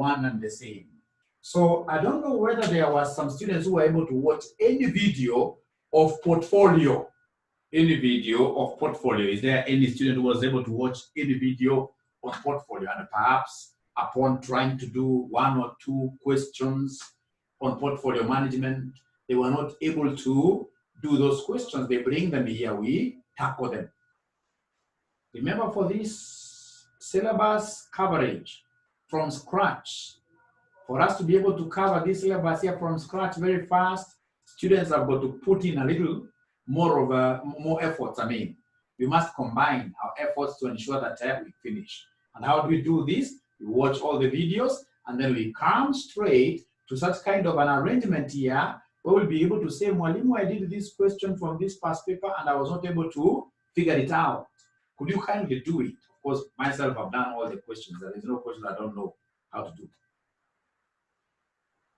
one and the same. So I don't know whether there were some students who were able to watch any video of portfolio. Any video of portfolio. Is there any student who was able to watch any video on portfolio? And perhaps upon trying to do 1 or 2 questions on portfolio management, they were not able to do those questions. They bring them here, we tackle them. Remember, for this syllabus coverage from scratch, for us to be able to cover this syllabus here from scratch very fast, students have got to put in a little more efforts. I mean, we must combine our efforts to ensure that we finish. And how do we do this? We watch all the videos, and then we come straight to such kind of an arrangement here where we'll be able to say, Mwalimu, I did this question from this past paper and I was not able to figure it out. Could you kindly do it? Of course, myself, I've done all the questions. There is no question I don't know how to do.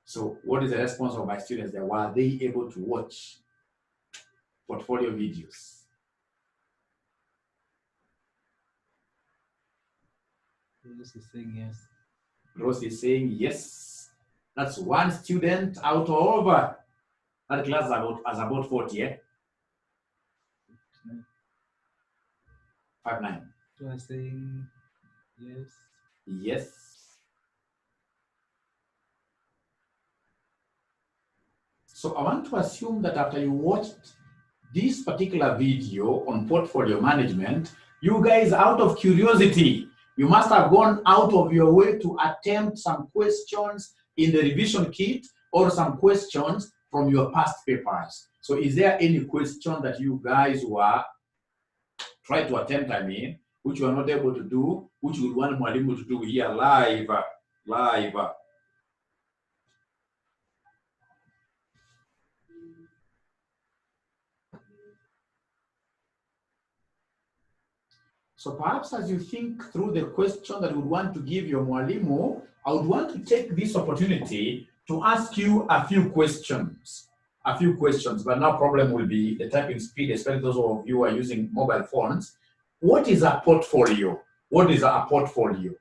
So what is the response of my students there? Were they able to watch portfolio videos? Rose is saying yes. Rose is saying yes. That's 1 student out of that class is about 40, yeah? 59. You are saying yes. Yes. So I want to assume that after you watched this particular video on portfolio management, you guys, out of curiosity, you must have gone out of your way to attempt some questions in the revision kit or some questions from your past papers. So is there any question that you guys were trying to attempt, which you are not able to do, which you would want Mwalimu to do here live? So perhaps as you think through the question that you would want to give your Mwalimu, I would want to take this opportunity to ask you a few questions. But no problem will be the typing speed, especially those of you who are using mobile phones. What is a portfolio? What is a portfolio?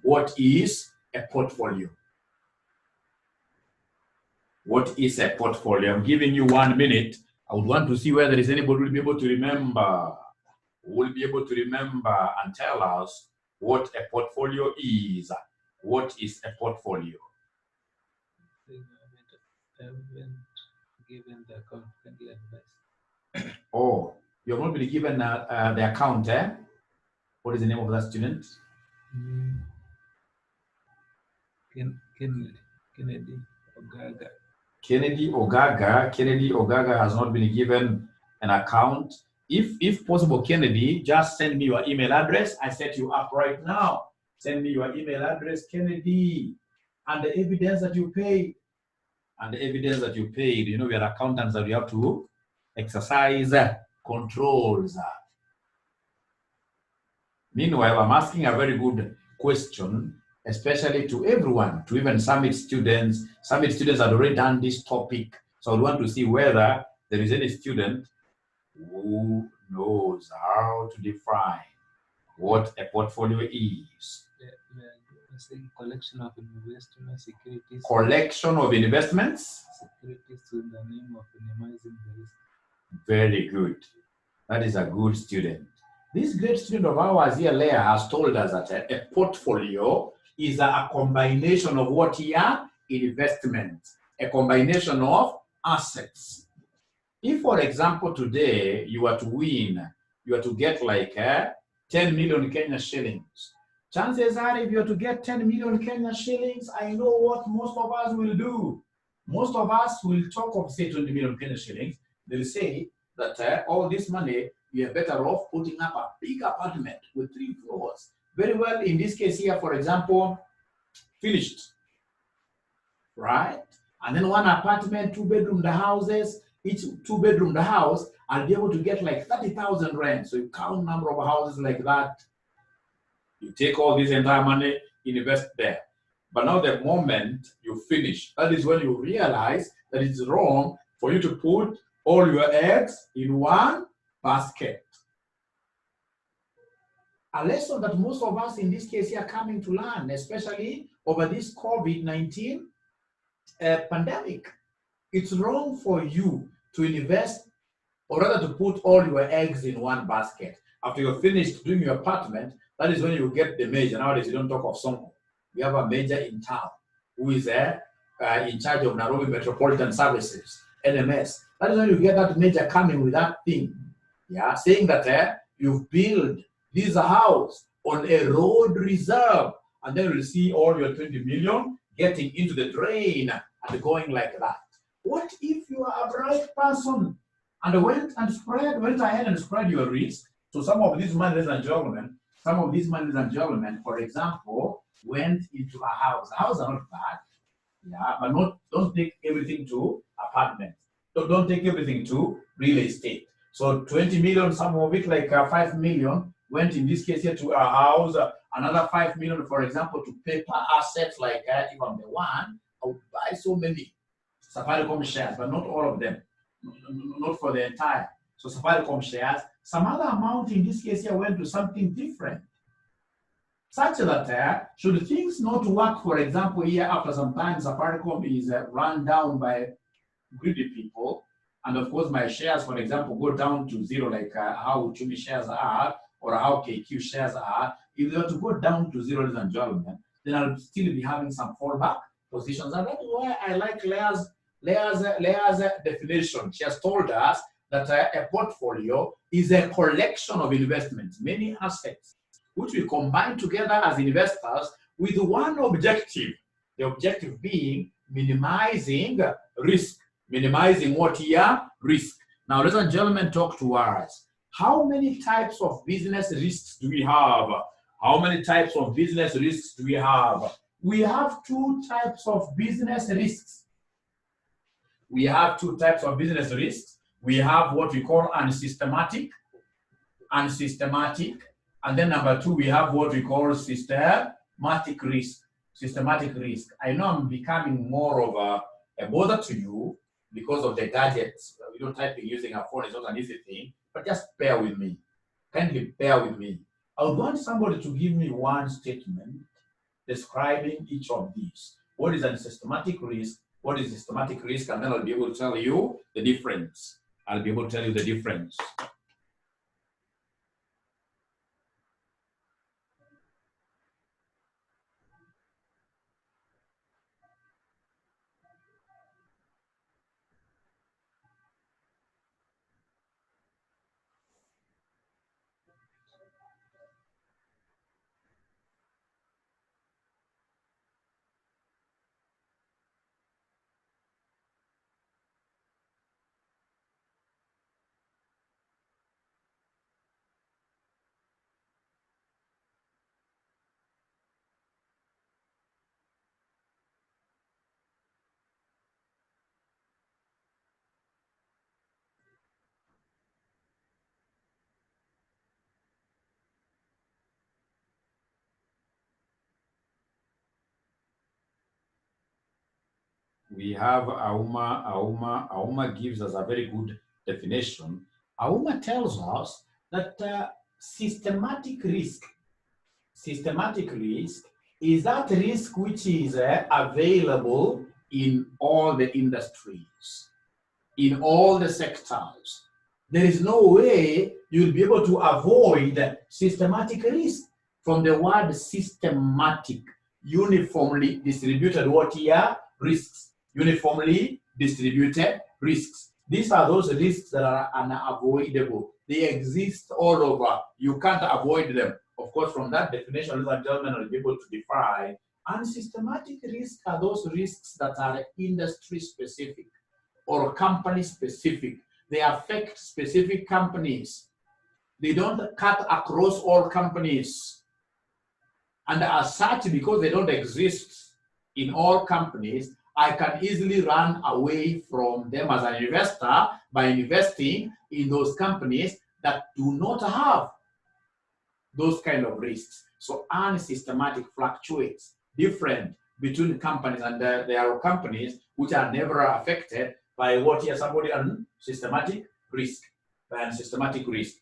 What is a portfolio? What is a portfolio? I'm giving you 1 minute. I would want to see whether there is anybody who will be able to remember. Will be able to remember and tell us what a portfolio is. What is a portfolio? I haven't given the account friendly advice. Oh, you have not been given the account, eh? What is the name of that student? Kennedy Ogaga. Kennedy Ogaga has not been given an account. If possible, Kennedy, just send me your email address. I set you up right now. Send me your email address, Kennedy, and the evidence that you paid. And the evidence that you paid, you know, we are accountants that we have to exercise controls. Meanwhile, I'm asking a very good question, especially to everyone, to even Summit students. Summit students have already done this topic. So I want to see whether there is any student who knows how to define what a portfolio is. We're saying collection of investment securities. Collection of investments? Securities with the name of minimizing the risk. Very good. That is a good student. This great student of ours here, Leah, has told us that a portfolio is a combination of what here? Investments. A combination of assets. If, for example, today you are to win, you are to get like 10 million Kenya shillings. Chances are, if you are to get 10 million Kenya shillings, I know what most of us will do. Most of us will talk of, say, 20 million Kenya shillings. They'll say that all this money, we are better off putting up a big apartment with 3 floors. Very well, in this case here, for example, finished, right? And then 1 apartment, 2-bedroom houses. Each 2-bedroom house, I'll be able to get like 30,000 rent. So you count number of houses like that. You take all this entire money, invest there. But now the moment you finish, that is when you realize that it's wrong for you to put all your eggs in one basket. A lesson that most of us in this case here are coming to learn, especially over this COVID-19 pandemic. It's wrong for you to invest, or rather to put all your eggs in one basket. After you're finished doing your apartment, that is when you get the major. Nowadays, you don't talk of Sonko. We have a major in town who is in charge of Nairobi Metropolitan Services, NMS. That is when you get that major coming with that thing, yeah, saying that you've built this house on a road reserve, and then you'll see all your 20 million getting into the drain and going like that. What if you are a bright person and went ahead and spread your risk? So some of these men, ladies and gentlemen, for example, went into a house. Houses are not bad, yeah, but don't take everything to apartments. So don't take everything to real estate. So 20 million, some of it like 5 million went in this case here to a house. Another 5 million, for example, to paper assets like if I'm the one, I would buy so many Safaricom shares, but not all of them, not for the entire. So Safaricom shares, some other amount in this case here went to something different. Such that should things not work, for example, here after some time, Safaricom is run down by greedy people, and of course my shares, for example, go down to zero, like how Uchumi shares are, or how KQ shares are. If they were to go down to zero, ladies and gentlemen, then I'll still be having some fallback positions, and that's why I like Leah's definition. She has told us that a portfolio is a collection of investments, many assets, which we combine together as investors with one objective. The objective being minimizing risk. Minimizing what here? Risk. Now, ladies and gentlemen, talk to us. How many types of business risks do we have? How many types of business risks do we have? We have two types of business risks. We have two types of business risks. We have what we call unsystematic, and then number two, we have what we call systematic risk. Systematic risk. I know I'm becoming more of a bother to you because of the gadgets. Typing using a phone is not an easy thing, but just bear with me. Kindly bear with me. I would want somebody to give me one statement describing each of these. What is a systematic risk? What is systematic risk? And then I'll be able to tell you the difference. We have Auma gives us a very good definition. Auma tells us that systematic risk is that risk which is available in all the industries, in all the sectors. There is no way you'll be able to avoid systematic risk. From the word systematic, uniformly distributed what here? Risks. Uniformly distributed risks. These are those risks that are unavoidable. They exist all over. You can't avoid them. Of course, from that definition, ladies and gentlemen, will be able to define. Unsystematic risks are those risks that are industry specific or company specific. They affect specific companies. They don't cut across all companies. And as such, because they don't exist in all companies, I can easily run away from them as an investor by investing in those companies that do not have those kind of risks. So unsystematic fluctuates different between companies, and there are companies which are never affected by what here somebody unsystematic risk, by unsystematic risk.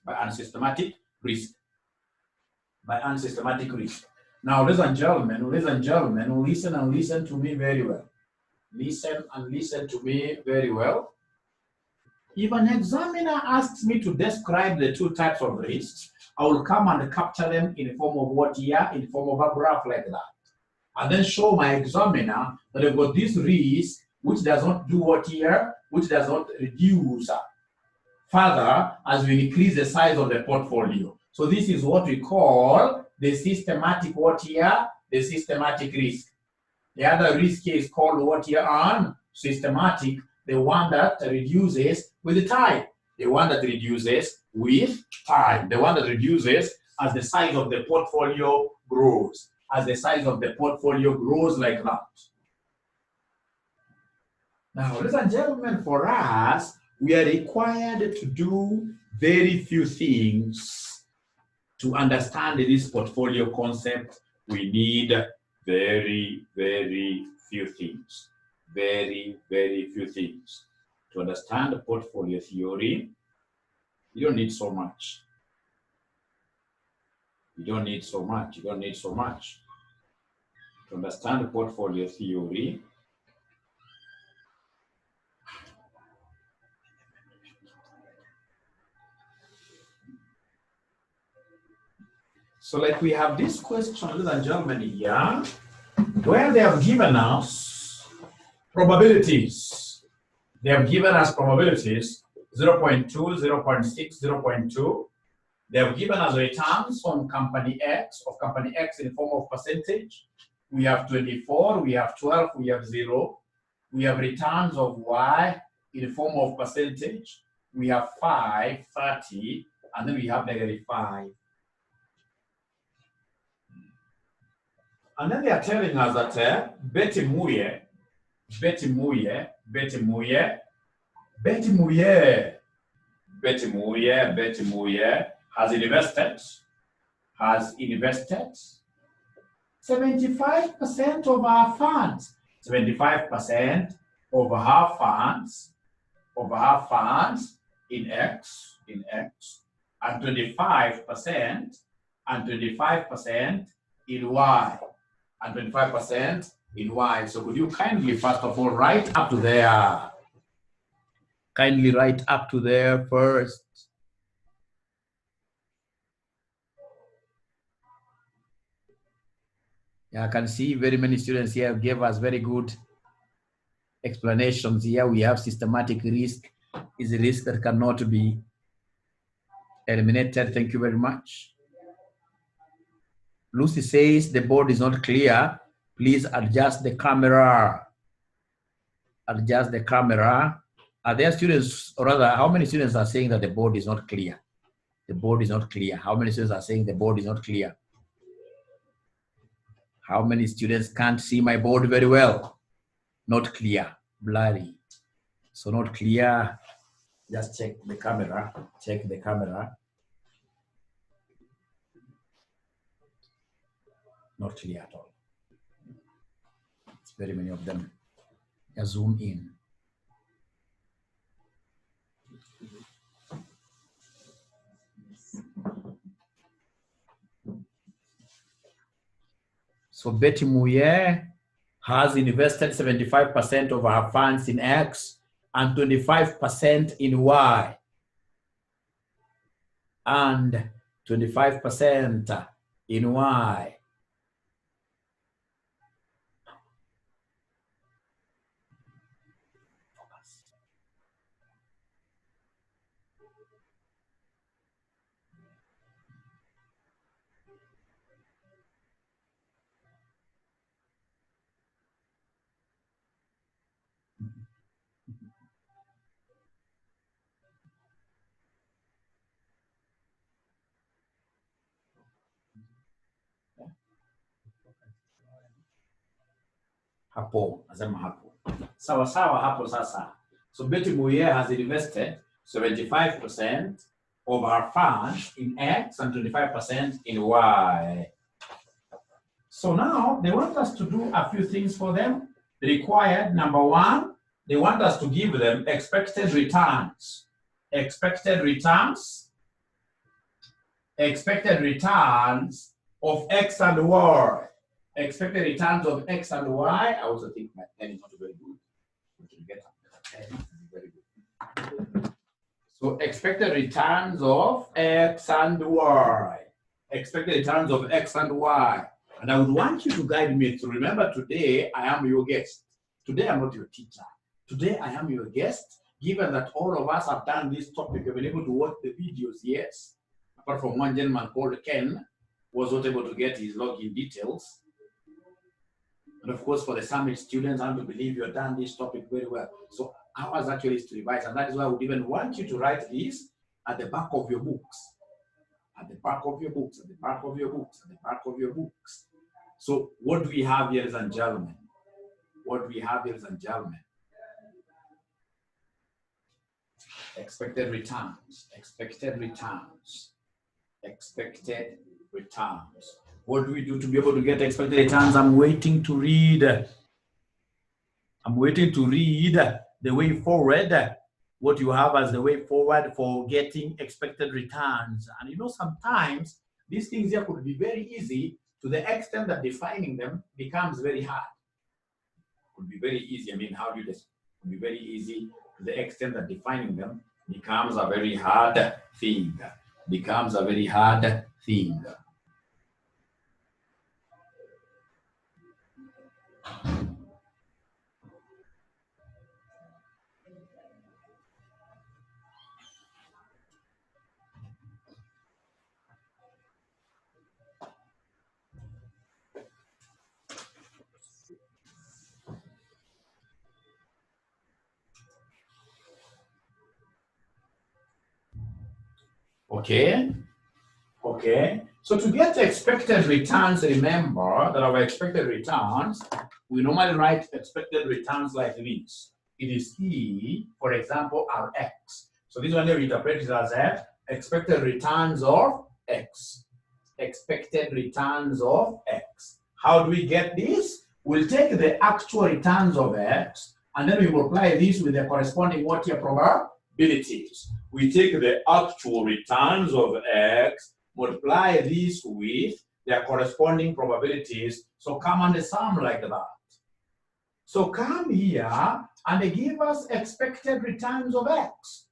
Now, ladies and gentlemen, listen and listen to me very well. Listen and listen to me very well. If an examiner asks me to describe the two types of risks, I will come and capture them in the form of what here, in the form of a graph like that. And then show my examiner that I've got this risk, which does not do what here, which does not reduce further as we increase the size of the portfolio. So this is what we call the systematic what here, the systematic risk. The other risk is called what here on systematic, the one that reduces with time. The one that reduces with time. The one that reduces as the size of the portfolio grows. As the size of the portfolio grows like that. Now, ladies and gentlemen, for us, we are required to do very few things to understand this portfolio concept. We need very, very few things. Very, very few things. To understand the portfolio theory, you don't need so much. You don't need so much. You don't need so much. To understand the portfolio theory, so like we have this question, ladies and gentlemen, here, where they have given us probabilities. They have given us probabilities 0.2, 0.6, 0.2. They have given us returns on company X, in the form of percentage. We have 24, we have 12, we have 0. We have returns of Y in the form of percentage. We have 5, 30, and then we have -5. And then they are telling us that Betty Muye has invested 75% of our funds. 75% of her funds in X, and 25% in Y, and 25% in Y. So could you kindly, first of all, write up to there? Kindly write up to there first. Yeah, I can see very many students here gave us very good explanations. Here we have systematic risk is a risk that cannot be eliminated. Thank you very much. Lucy says the board is not clear. Please adjust the camera. Adjust the camera. Are there students, or rather, how many students are saying that the board is not clear? The board is not clear. How many students are saying the board is not clear? How many students can't see my board very well? Not clear, blurry. So not clear. Just check the camera. Check the camera. Not clear at all. It's very many of them. Just zoom in. So Betty Muye has invested 75% of her funds in X and 25% in Y. And 25% in Y. Hapo, nasema hapo. Sawa sawa hapo sasa. So Betty Muye has invested 75% of her funds in X and 25% in Y. So now they want us to do a few things for them. Required, number one, they want us to give them expected returns. Expected returns of X and Y. Expected returns of X and Y. I also think my pen is not very good. We can get a pen. Very good. So expected returns of X and Y. Expected returns of X and Y. And I would want you to guide me through. Remember, today I am your guest. Today I'm not your teacher. Today I am your guest. Given that all of us have done this topic, you've been able to watch the videos, yes. Apart from one gentleman called Ken, was not able to get his login details. And of course, for the summit students, I believe you have done this topic very well. So ours actually is to revise, and that is why I would even want you to write this at the back of your books. At the back of your books, at the back of your books, at the back of your books. So what do we have, ladies and gentlemen? What do we have, ladies and gentlemen? Expected returns, expected returns, expected returns. What do we do to be able to get expected returns? I'm waiting to read. I'm waiting to read the way forward, what you have as the way forward for getting expected returns. And you know, sometimes these things here could be very easy to the extent that defining them becomes very hard. Could be very easy. I mean, how do you this? Could be very easy to the extent that defining them becomes a very hard thing. Becomes a very hard thing. Okay. Okay. So to get expected returns, remember that our expected returns, we normally write expected returns like this. It is E, for example, our X. So this one here we interpret it as expected returns of X. Expected returns of X. How do we get this? We'll take the actual returns of X and then we multiply this with the corresponding what here probabilities. We take the actual returns of X, multiply this with their corresponding probabilities. So come and sum like that. So come here and they give us expected returns of X.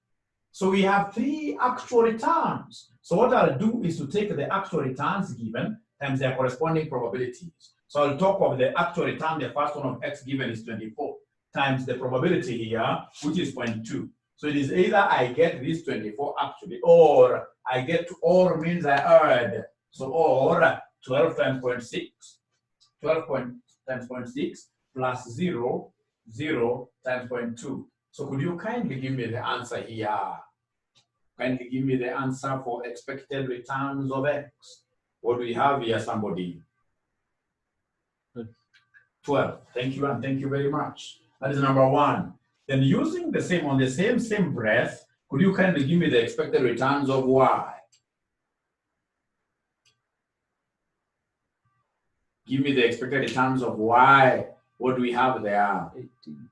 So we have 3 actual returns. So what I'll do is to take the actual returns given times their corresponding probabilities. So I'll talk of the actual return, the first one of X given is 24, times the probability here, which is 0.2. So it is either I get this 24 actually, or I get, or means I add. So or 12 times 0.6, 12 times 0.6 plus 0, 0 times 0.2. So could you kindly give me the answer here? Kindly give me the answer for expected returns of X. What do we have here, somebody? 12. Thank you, and thank you very much. That is number 1. Then using the same, on the same breath, could you kindly give me the expected returns of Y? Give me the expected returns of Y. What do we have there? 18.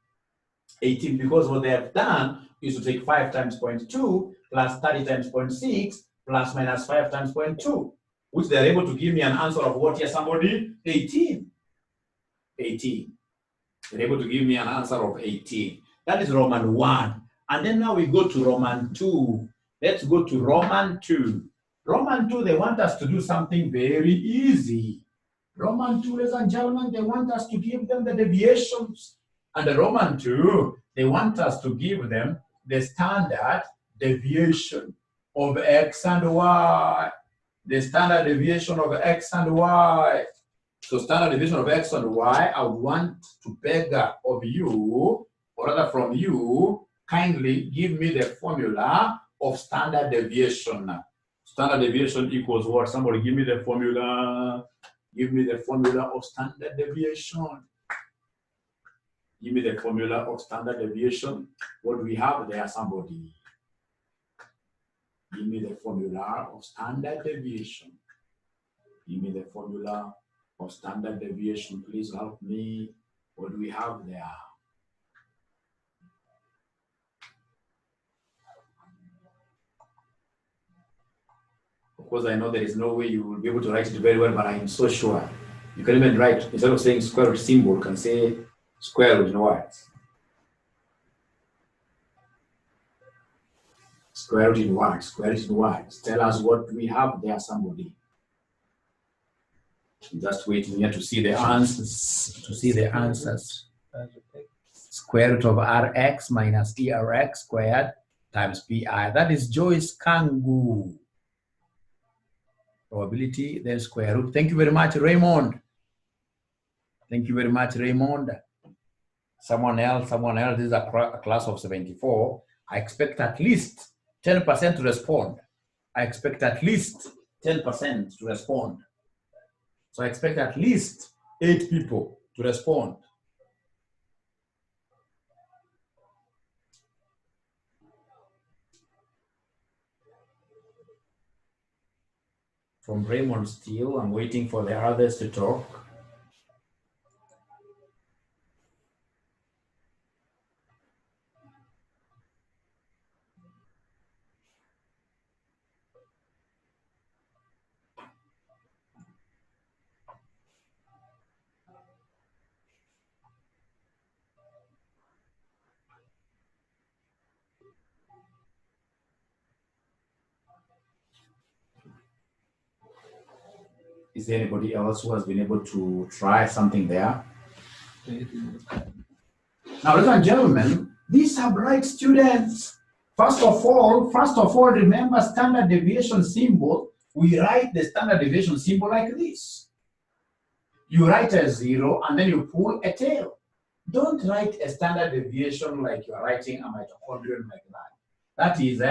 18, because what they have done is to take 5 times 0.2 plus 30 times 0.6 plus minus 5 times 0.2, which they're able to give me an answer of what here, somebody? 18. 18. They're able to give me an answer of 18. That is Roman 1. And then now we go to Roman 2. Let's go to Roman 2. Roman 2, they want us to do something very easy. Roman 2, ladies and gentlemen, they want us to give them the deviations. And the Roman 2, they want us to give them the standard deviation of X and Y. The standard deviation of X and Y. So standard deviation of X and Y, I want to beg of you, or rather from you, kindly give me the formula of standard deviation. Standard deviation equals what? Somebody give me the formula. Give me the formula of standard deviation. Give me the formula of standard deviation. What do we have there, somebody? Give me the formula of standard deviation. Give me the formula of standard deviation. Please help me. What do we have there? Of course, I know there is no way you will be able to write it very well, but I am so sure. You can even write, instead of saying square root symbol, you can say square root in words. Square root in words, square root in words. Tell us what we have there, somebody. Just waiting here to see the answers. Square root of Rx minus ERX squared times PI. That is Joyce Kangu. Probability, then square root. Thank you very much, Raymond. Thank you very much, Raymond. Someone else. This is a class of 74. I expect at least 10% to respond. I expect at least 10% to respond. So I expect at least 8 people to respond. From Raymond still, I'm waiting for the others to talk. Is there anybody else who has been able to try something there? Now, ladies and gentlemen, these are bright students. First of all, remember standard deviation symbol. We write the standard deviation symbol like this. You write a 0 and then you pull a tail. Don't write a standard deviation like you're writing a mitochondrion like that. That is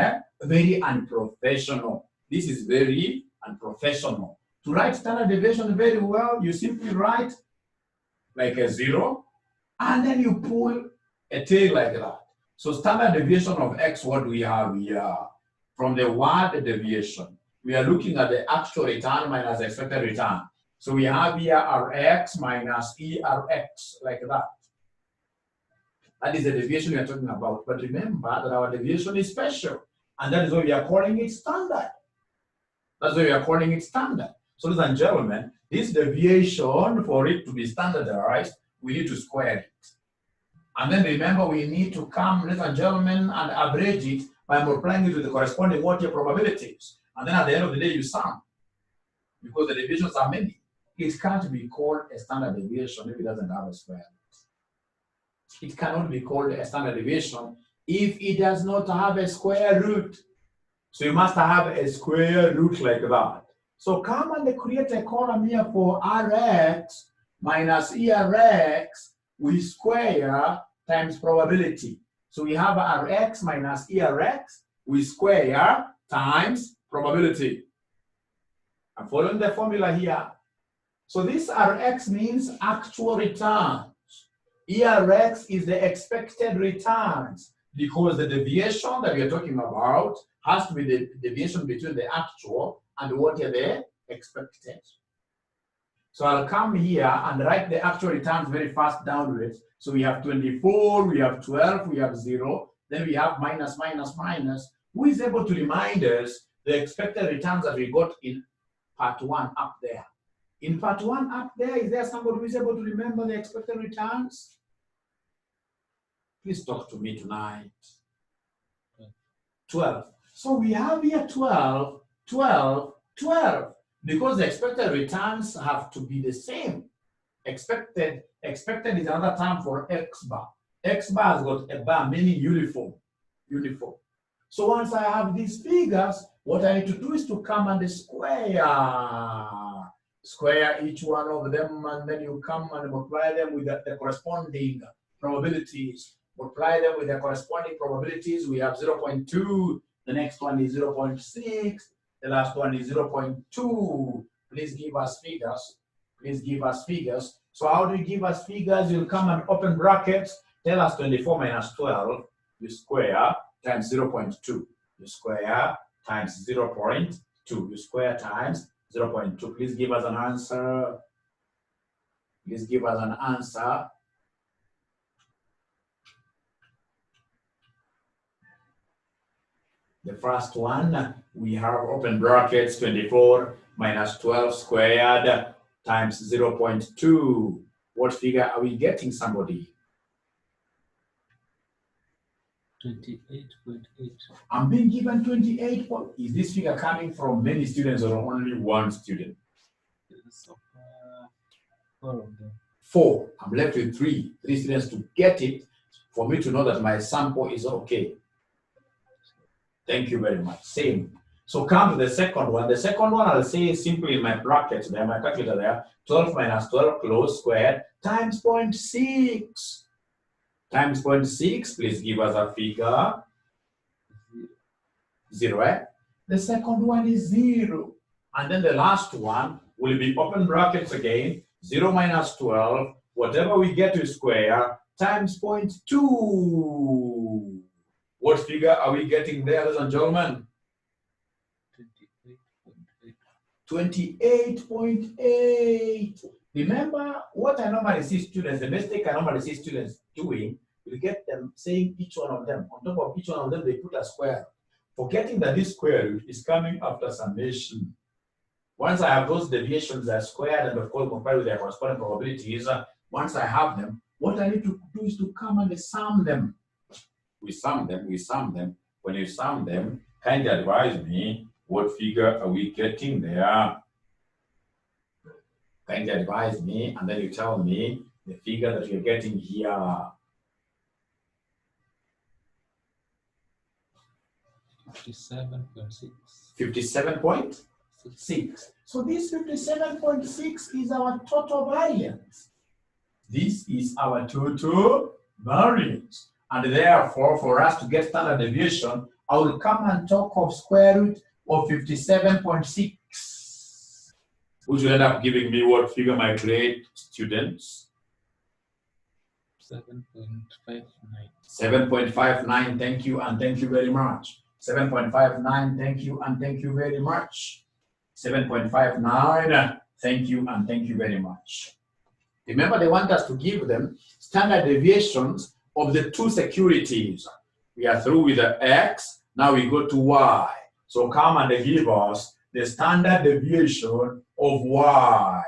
very unprofessional. This is very unprofessional. To write standard deviation very well, you simply write like a 0 and then you pull a tail like that. So standard deviation of X, what do we have here? From the word deviation, we are looking at the actual return minus expected return. So we have here Rx minus ERX like that. That is the deviation we are talking about. But remember that our deviation is special. And that is why we are calling it standard. That's why we are calling it standard. So ladies and gentlemen, this deviation, for it to be standardized, we need to square it. And then remember, we need to come, ladies and gentlemen, and average it by multiplying it with the corresponding water probabilities. And then at the end of the day, you sum. Because the deviations are many. It can't be called a standard deviation if it doesn't have a square root. It cannot be called a standard deviation if it does not have a square root. So you must have a square root like that. So come and create a column here for Rx minus ERX with square times probability. So we have Rx minus ERX with square times probability. I'm following the formula here. So this Rx means actual returns. ERX is the expected returns because the deviation that we are talking about has to be the deviation between the actual and what are they expected. So I'll come here and write the actual returns very fast downwards. So we have 24, we have 12, we have 0, then we have minus, minus, minus. Who is able to remind us the expected returns that we got in part 1 up there? In part 1 up there, is there somebody who is able to remember the expected returns? Please talk to me tonight. 12. So we have here 12, 12, 12. Because the expected returns have to be the same. Expected is another term for X bar. X bar has got a bar meaning uniform. Uniform. So once I have these figures, what I need to do is to come and square each one of them, and then you come and multiply them with the corresponding probabilities. Multiply them with the corresponding probabilities. We have 0.2. The next one is 0.6. The last one is 0.2. Please give us figures. Please give us figures. So how do you give us figures? You'll come and open brackets. Tell us 24 minus 12. You square times 0.2. You square times 0.2. You square times 0.2. Please give us an answer. Please give us an answer. The first one, we have open brackets 24 minus 12 squared times 0.2. What figure are we getting, somebody? 28.8. I'm being given 28. Is this figure coming from many students or only one student? So, 4 of them. 4. I'm left with 3. 3 students to get it for me to know that my sample is okay. Thank you very much. Same. So come to the second one. The second one I'll say simply in my brackets there, my calculator there, 12 minus 12 close squared times 0.6. Times 0.6, please give us a figure. 0, eh? The second one is 0. And then the last one will be open brackets again, 0 minus 12, whatever we get to square, times 0.2. What figure are we getting there, ladies and gentlemen? 28.8. 28.8. Remember what I normally see students, the mistake I normally see students doing, you get them saying each one of them. On top of each one of them, they put a square, forgetting that this square root is coming after summation. Once I have those deviations that are squared and of course compared with their corresponding probabilities, once I have them, what I need to do is to come and sum them. We sum them. When you sum them, kindly advise me, what figure are we getting there? Kindly advise me, and then you tell me the figure that you're getting here. 57.6. 57.6. So this 57.6 is our total variance. This is our total variance. And therefore, for us to get standard deviation, I will come and talk of square root of 57.6, which will end up giving me what figure, my great students? 7.59. 7.59, thank you, and thank you very much. 7.59, thank you, and thank you very much. 7.59, thank you, and thank you very much. Remember, they want us to give them standard deviations of the two securities. We are through with the X, now we go to Y. So come and give us the standard deviation of Y.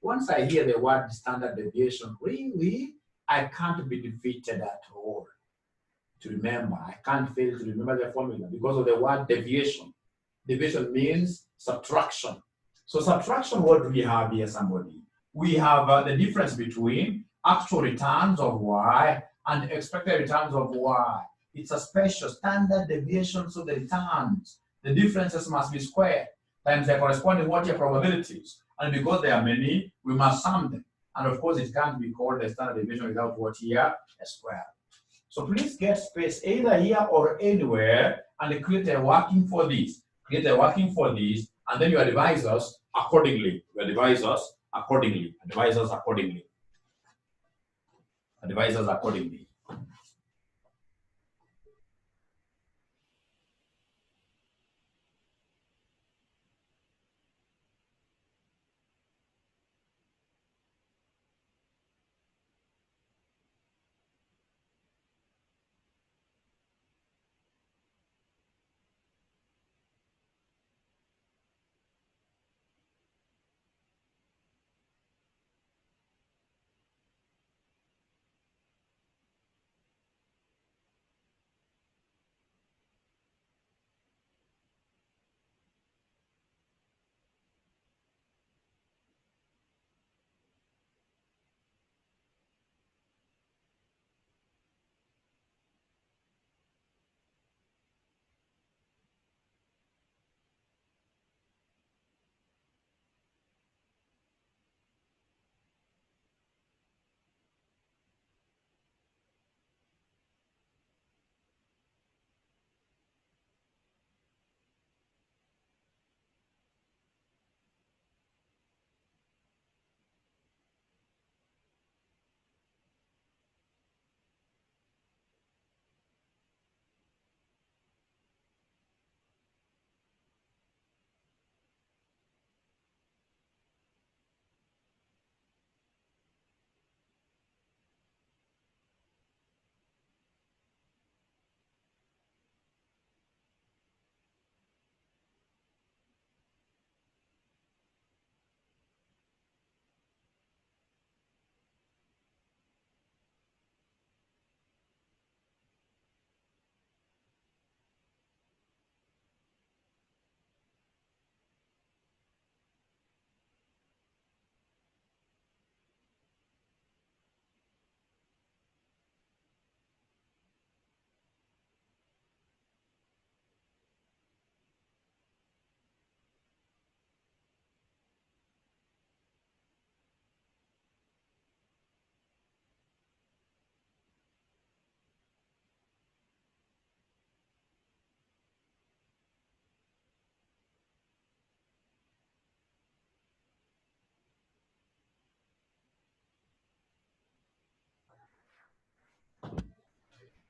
Once I hear the word standard deviation, really, I can't be defeated at all. To remember, I can't fail to remember the formula because of the word deviation. Deviation means subtraction. So subtraction, what do we have here, somebody? We have the difference between actual returns of Y and expected returns of Y. It's a special standard deviations of the returns. The differences must be squared times their corresponding what-year probabilities. And because there are many, we must sum them. And of course, it can't be called a standard deviation without what-year, a square. So please get space either here or anywhere and create a working for this. Create a working for this, and then you advise us accordingly. You advise us accordingly. Advise us accordingly. Advise us accordingly.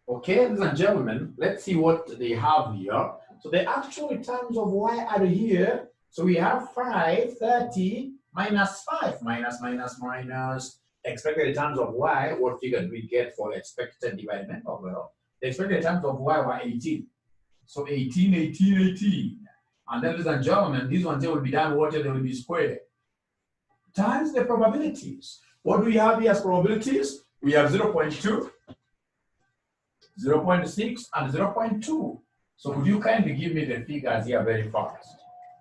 Okay, ladies and gentlemen, let's see what they have here. So the actual returns of y are here. So we have 530 minus 5 minus expected returns of y. What figure do we get for expected divided? Oh, well, the expected returns of y were 18. So 18, 18, 18. And then, ladies and gentlemen, these ones they will be done, what they will be squared times the probabilities. What do we have here as probabilities? We have 0.2, 0.6, and 0.2. So could you kindly give me the figures here very fast?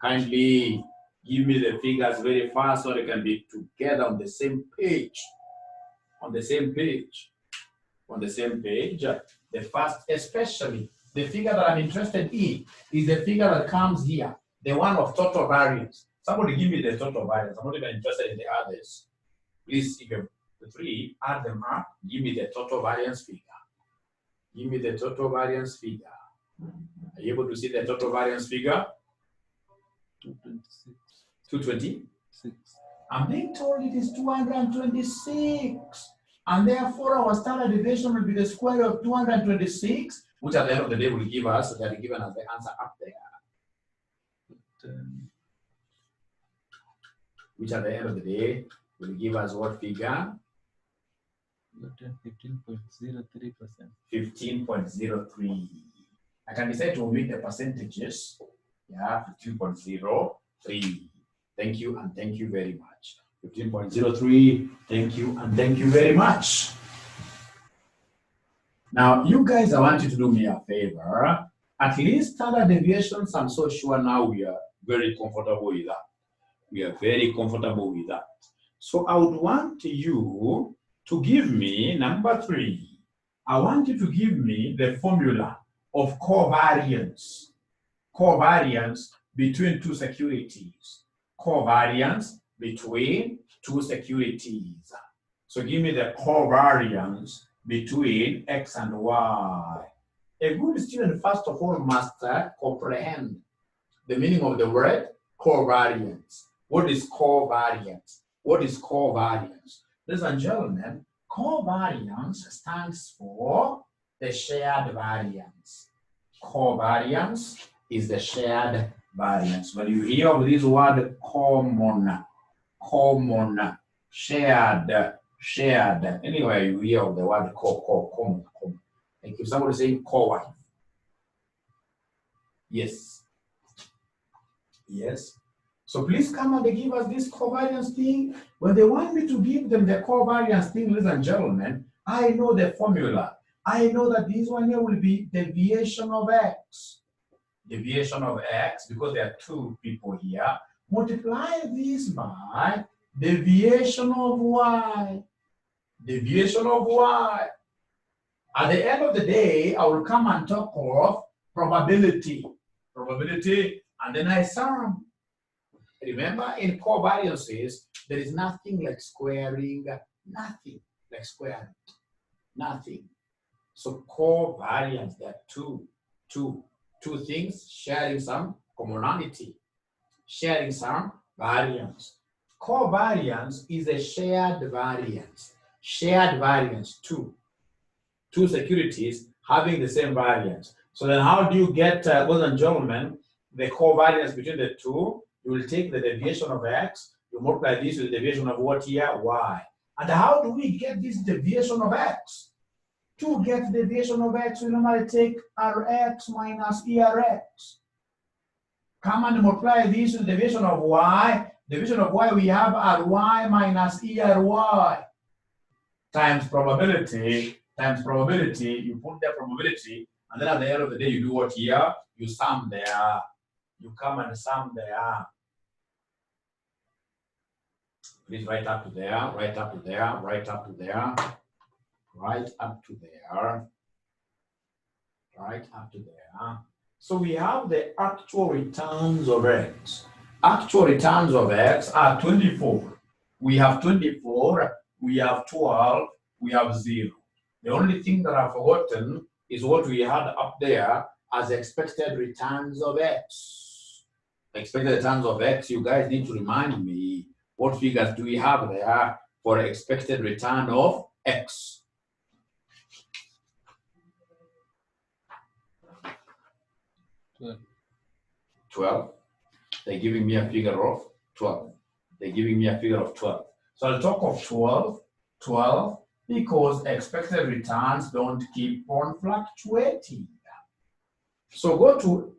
Kindly give me the figures very fast so they can be together on the same page. On the same page. On the same page. The first, especially, the figure that I'm interested in is the figure that comes here, the one of total variance. Somebody give me the total variance. I'm not even interested in the others. Please, if you have the three, add them up. Give me the total variance figure. Give me the total variance figure. Are you able to see the total variance figure? 226. 226. I'm being told it is 226. And therefore, our standard deviation will be the square of 226, which at the end of the day will give us, that is given as the answer up there. Which at the end of the day will give us what figure? 15.03%. 15.03. I can decide to omit the percentages. Yeah, 15.03. Thank you and thank you very much. 15.03. Thank you and thank you very much. Now, you guys, I want you to do me a favor. At least standard deviations, I'm so sure now we are very comfortable with that. We are very comfortable with that. So I would want you to give me, number 3, I want you to give me the formula of covariance. Covariance between two securities. Covariance between two securities. So give me the covariance between X and Y. A good student, first of all, must comprehend the meaning of the word covariance. What is covariance? What is covariance? Ladies and gentlemen, covariance stands for the shared variance. Covariance is the shared variance. When you hear of this word common, shared, anywhere you hear of the word common. Like if somebody is saying co-wife. Yes. Yes. So please come and they give us this covariance thing. When they want me to give them the covariance thing, ladies and gentlemen, I know the formula. I know that this one here will be deviation of X. Deviation of X, because there are two people here. Multiply this by deviation of Y. Deviation of Y. At the end of the day, I will come and talk of probability. Probability, and then I sum. Remember, in covariances, there is nothing like squaring, nothing like squaring, nothing. So covariance, there are two things sharing some commonality, sharing some variance. Covariance is a shared variance. Shared variance, two securities having the same variance. So then how do you get, ladies and gentlemen, the covariance between the two? You will take the deviation of X, you multiply this with the deviation of what here? Y. And how do we get this deviation of X? To get the deviation of X, we normally take Rx minus ERX. Come and multiply this with the deviation of Y. Division of Y, we have Ry minus ERY. Times probability, you put the probability, and then at the end of the day, you do what here? You sum there. You come and sum there. Please write up to there, write up to there, write up to there, right up to there, right up to there. So we have the actual returns of X. Actual returns of X are 24. We have 24, we have 12, we have 0. The only thing that I've forgotten is what we had up there as expected returns of X. Expected returns of X, you guys need to remind me, what figures do we have there for expected return of X? 12. 12. They're giving me a figure of 12. They're giving me a figure of 12. So I'll talk of 12, because expected returns don't keep on fluctuating. So go to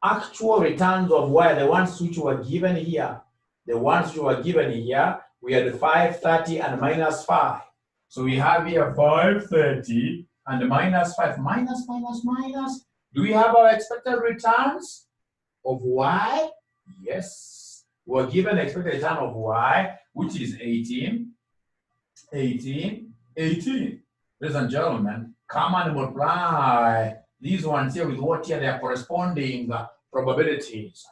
actual returns of Y, the ones which were given here. The ones which were given here, we had 530 and minus 5. So we have here 530 and minus 5, minus. Do we have our expected returns of Y? Yes. We're given expected return of Y, which is 18. Ladies and gentlemen, come and multiply these ones here with what here their corresponding probabilities.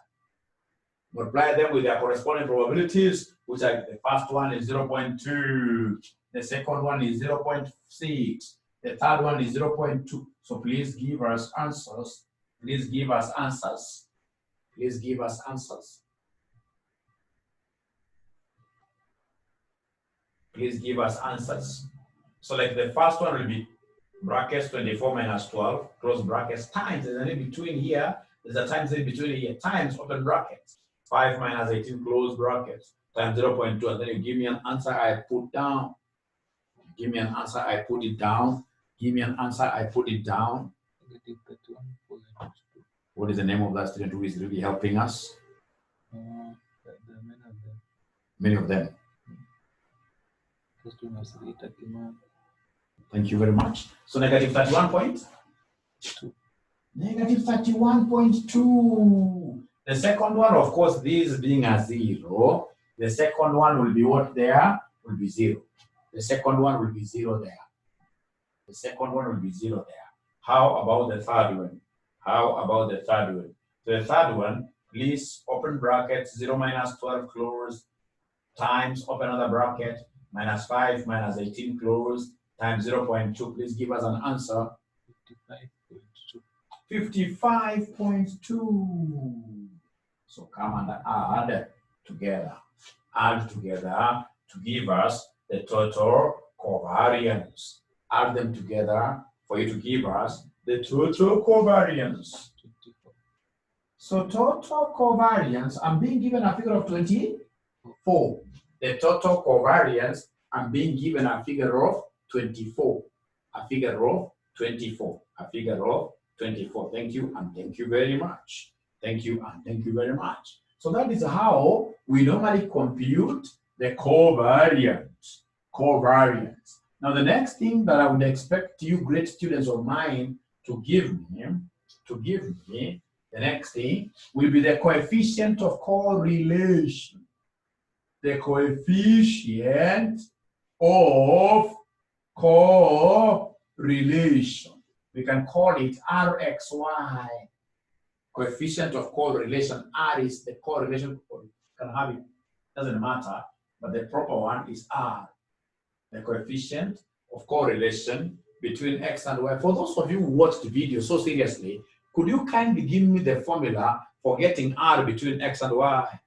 Multiply them with their corresponding probabilities, which are the first one is 0.2, the second one is 0.6, the third one is 0.2. So please give us answers. Please give us answers. Please give us answers. Please give us answers. So like the first one will be brackets 24 minus 12, close brackets, times, there's an in between here, there's a times in between here, times open brackets, 5 minus 18, close brackets, times 0.2, and then you give me an answer I put down. Give me an answer, I put it down. Give me an answer, I put it down. What is the name of that student who is really helping us? Many of them. Thank you very much. So negative 31.2. Negative 31.2. The second one, of course, this being a 0, the second one will be what there? Will be 0. The second one will be 0 there. The second one will be 0 there. How about the third one? How about the third one? So the third one, please open brackets, 0 minus 12 close, times, open another bracket, minus 5 minus 18 close, times 0.2. Please give us an answer. 55.2. So come and add together. Add together to give us the total covariance. Add them together for you to give us the total covariance. So total covariance, I'm being given a figure of 24. The total covariance, I'm being given a figure of 24. A figure of 24. A figure of 24. Thank you and thank you very much. Thank you and thank you very much. So that is how we normally compute the covariance. Covariance. Now the next thing that I would expect you great students of mine to give me, the next thing will be the coefficient of correlation. The coefficient of correlation. We can call it RXY. Coefficient of correlation. R is the correlation. You can have it, doesn't matter, but the proper one is R. The coefficient of correlation between X and Y. For those of you who watched the video so seriously, could you kindly give me the formula for getting R between X and Y?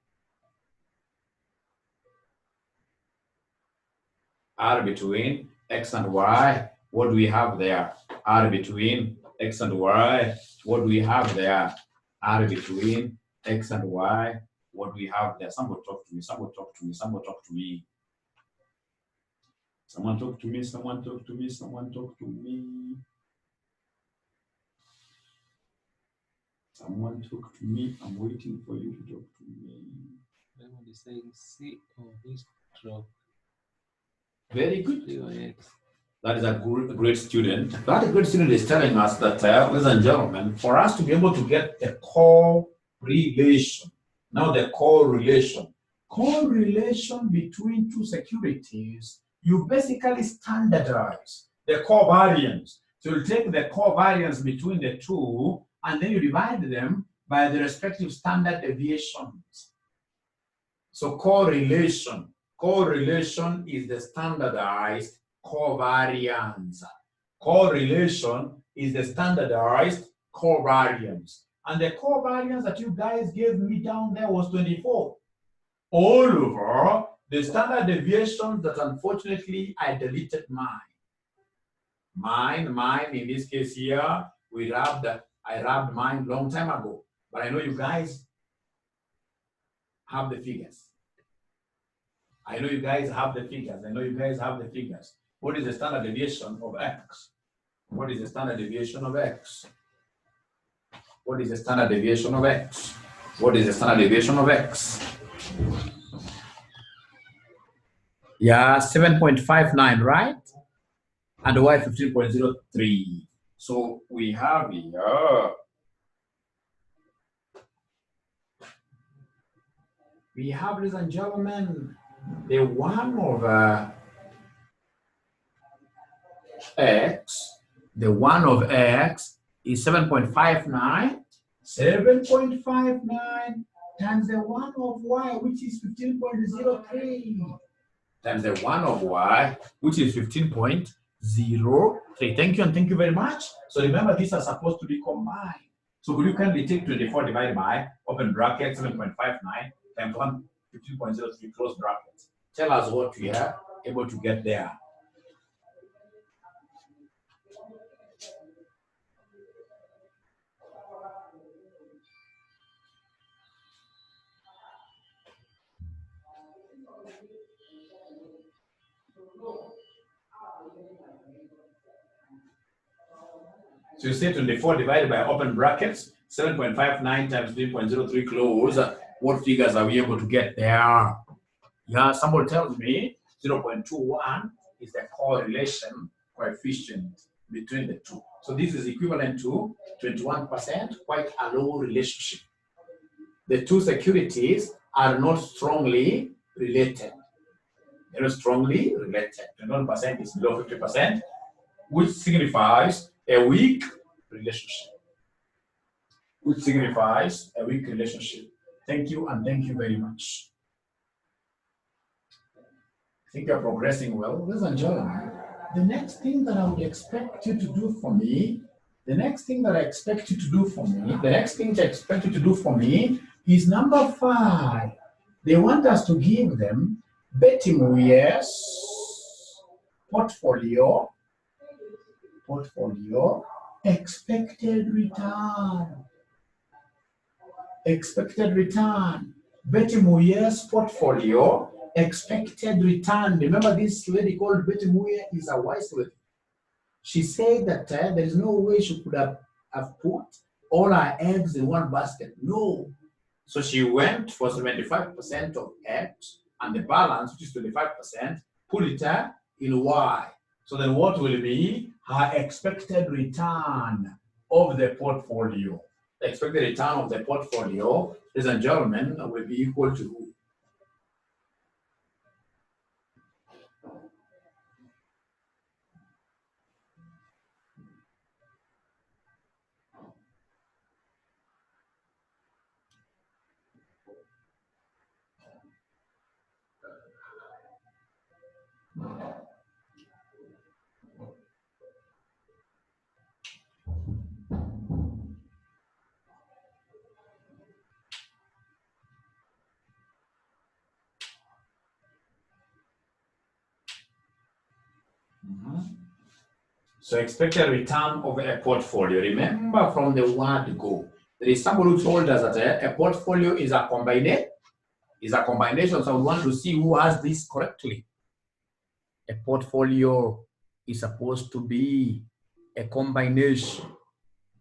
R between X and Y, what do we have there? R between X and Y, what do we have there? R between X and Y, what do we have there? Someone talk to me, someone talk to me, someone talk to me. Someone talk to me, someone talk to me, someone talk to me. Someone talk to me, I'm waiting for you to talk to me. Everyone is saying C or this drop. Very good. C or X. That is a great student. That great student is telling us that, ladies and gentlemen, for us to be able to get the correlation, now the correlation between two securities, you basically standardize the covariance. So you take the covariance between the two, and then you divide them by the respective standard deviations. So correlation is the standardized covariance. Correlation is the standardized covariance. And the covariance that you guys gave me down there was 24. All over the standard deviation that unfortunately I deleted mine. Mine in this case here, we have the I rubbed mine long time ago, but I know you guys have the figures. I know you guys have the figures. I know you guys have the figures. What is the standard deviation of X? What is the standard deviation of X? What is the standard deviation of X? What is the standard deviation of X? Yeah, 7.59, right? And Y 15.03. So we have here, we have, ladies and gentlemen, the 1 over X, the 1 of X is 7.59. 7.59 times the 1 of Y, which is 15.03. Times the 1 of Y, which is 15.03. Thank you and thank you very much. So remember, these are supposed to be combined. So could you kindly take 24 divided by, open bracket, 7.59 times 1, 15.03, close brackets. Tell us what we are able to get there. So you say 24 divided by open brackets, 7.59 times 3.03 close. What figures are we able to get there? Yeah, somebody tells me 0.21 is the correlation coefficient between the two. So this is equivalent to 21%, quite a low relationship. The two securities are not strongly related. They're not strongly related. 21% is below 50%, which signifies a weak relationship. Which signifies a weak relationship. Thank you and thank you very much. I think you're progressing well. Ladies and gentlemen, the next thing that I would expect you to do for me, the next thing to expect you to do for me is number 5. They want us to give them Betty Muyer's portfolio, expected return. Expected return. Betty Muyer's portfolio, expected return. Remember, this lady called Betty Muyer is a wise lady. She said that there is no way she could have put all her eggs in one basket. No. So she went for 75% of X, and the balance, which is 25%, put it in Y. So then what will be her expected return of the portfolio? The expected return of the portfolio, ladies and gentlemen, will be equal to So expected return of a portfolio. Remember from the word go, there is somebody who told us that a portfolio is a combination. So we want to see who has this correctly. A portfolio is supposed to be a combination.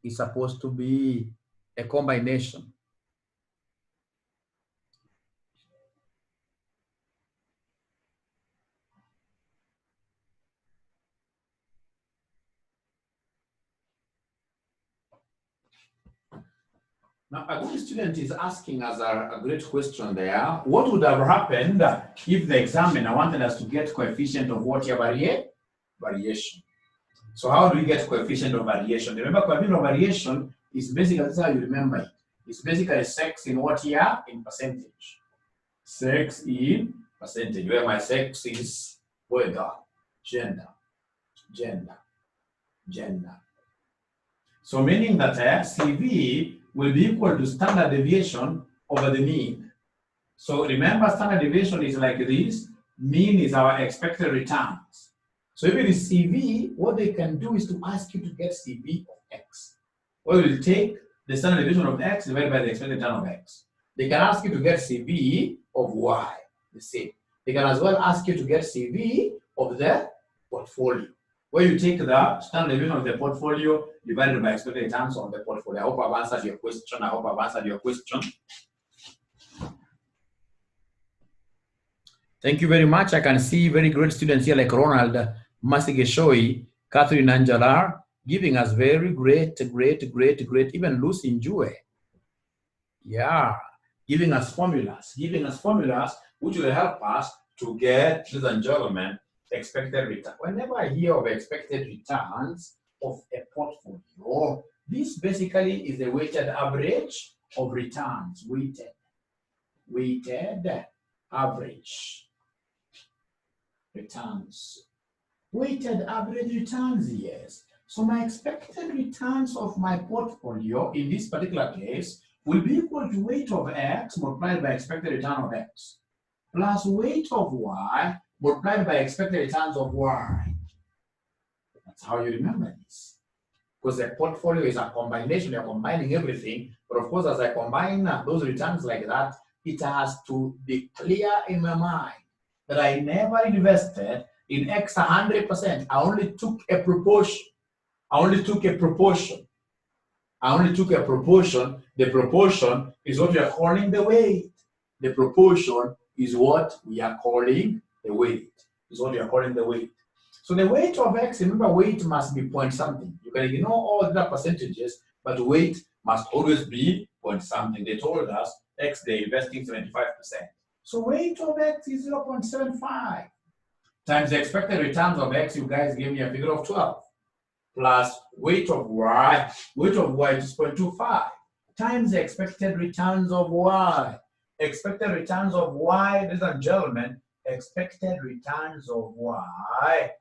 It's supposed to be a combination. Now, a good student is asking us a great question there. What would have happened if the examiner wanted us to get coefficient of what here? Variation. So how do we get coefficient of variation? Remember, coefficient of variation is basically, that's how you remember it. It's basically sex in what here? In percentage. Sex in percentage, where my sex is weather, gender. So meaning that CV will be equal to standard deviation over the mean. So remember, standard deviation is like this. Mean is our expected returns. So if it is CV, what they can do is to ask you to get CV of X. where you take the standard deviation of x divided by the expected return of x. They can ask you to get CV of y, the same. They can as well ask you to get CV of the portfolio, where you take the standard deviation of the portfolio divided by expected returns on the portfolio. I hope I've answered your question. I hope I've answered your question. Thank you very much. I can see very great students here like Ronald Masigeshoi, Catherine Angelar, giving us very great, even Lucy Njue. Yeah, giving us formulas which will help us to get, ladies and gentlemen, expected return. Whenever I hear of expected returns of a portfolio, this basically is the weighted average of returns, weighted average returns. Weighted average returns, yes. So my expected returns of my portfolio in this particular case will be equal to weight of x multiplied by expected return of x plus weight of y multiplied by expected returns of y. That's how you remember this. Because a portfolio is a combination, you're combining everything. But of course, as I combine those returns like that, it has to be clear in my mind that I never invested in X 100%. I only took a proportion. The proportion is what we are calling the weight. The proportion is what we are calling the weight. So the weight of X, remember, weight must be point something. You can ignore all the percentages, but weight must always be point something. They told us X, they're investing 75%. So weight of X is 0.75 times the expected returns of X. You guys gave me a figure of 12 plus weight of Y. Weight of Y is 0.25 times the expected returns of Y. Expected returns of Y, ladies and gentlemen, expected returns of Y.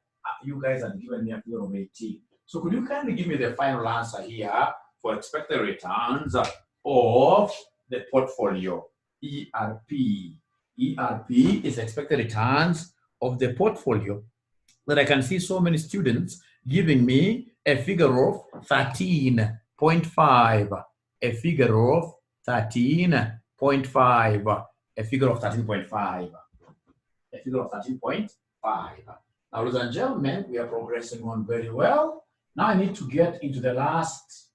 You guys have given me a figure of 18. So could you kindly give me the final answer here for expected returns of the portfolio? ERP. ERP is expected returns of the portfolio. That I can see so many students giving me a figure of 13.5. A figure of 13.5. A figure of 13.5. A figure of 13.5. Now, ladies and gentlemen, we are progressing on very well. Now I need to get into the last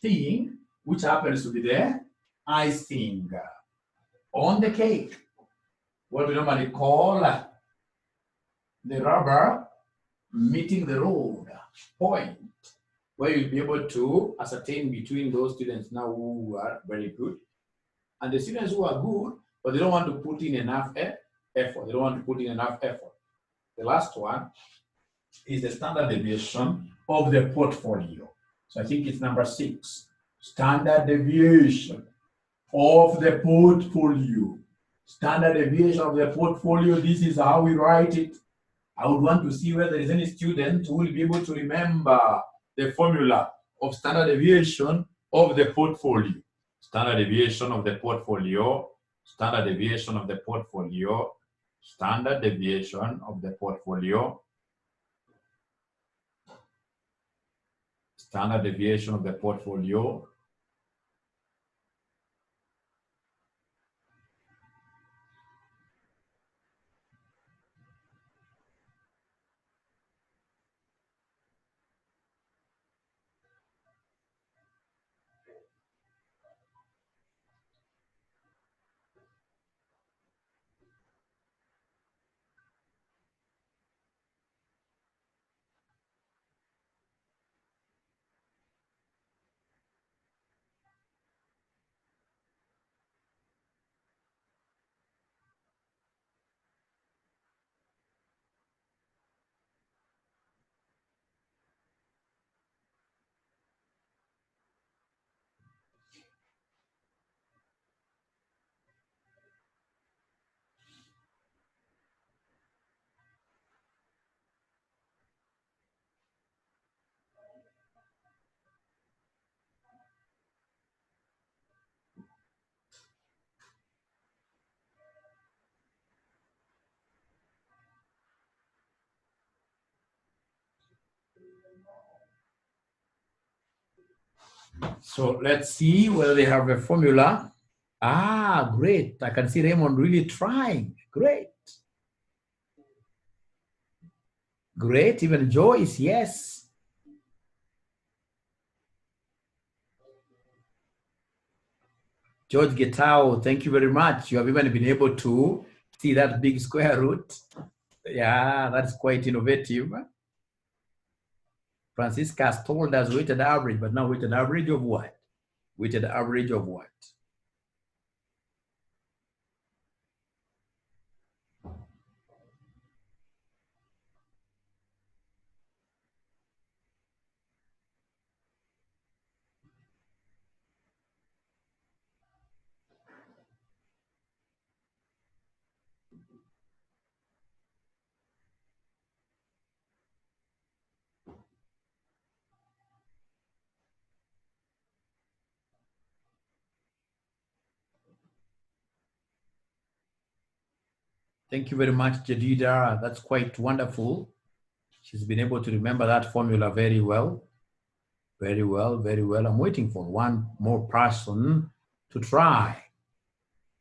thing, which happens to be the icing on the cake. What we normally call the rubber meeting the road point, where you'll be able to ascertain between those students now who are very good and the students who are good, but they don't want to put in enough effort. The last one is the standard deviation of the portfolio. So I think it's number 6. Standard deviation of the portfolio. Standard deviation of the portfolio. This is how we write it. I would want to see whether there is any student who will be able to remember the formula of standard deviation of the portfolio. Standard deviation of the portfolio. Standard deviation of the portfolio. Standard deviation of the portfolio. Standard deviation of the portfolio. So let's see whether they have a formula. Ah, great. I can see Raymond really trying. Great. Great. Even Joyce, yes. George Getao, thank you very much. You have even been able to see that big square root. Yeah, that's quite innovative. Francisca has told us weighted average, but now weighted average of what? Weighted average of what? Thank you very much, Jadida. That's quite wonderful. She's been able to remember that formula very well. Very well, very well. I'm waiting for one more person to try.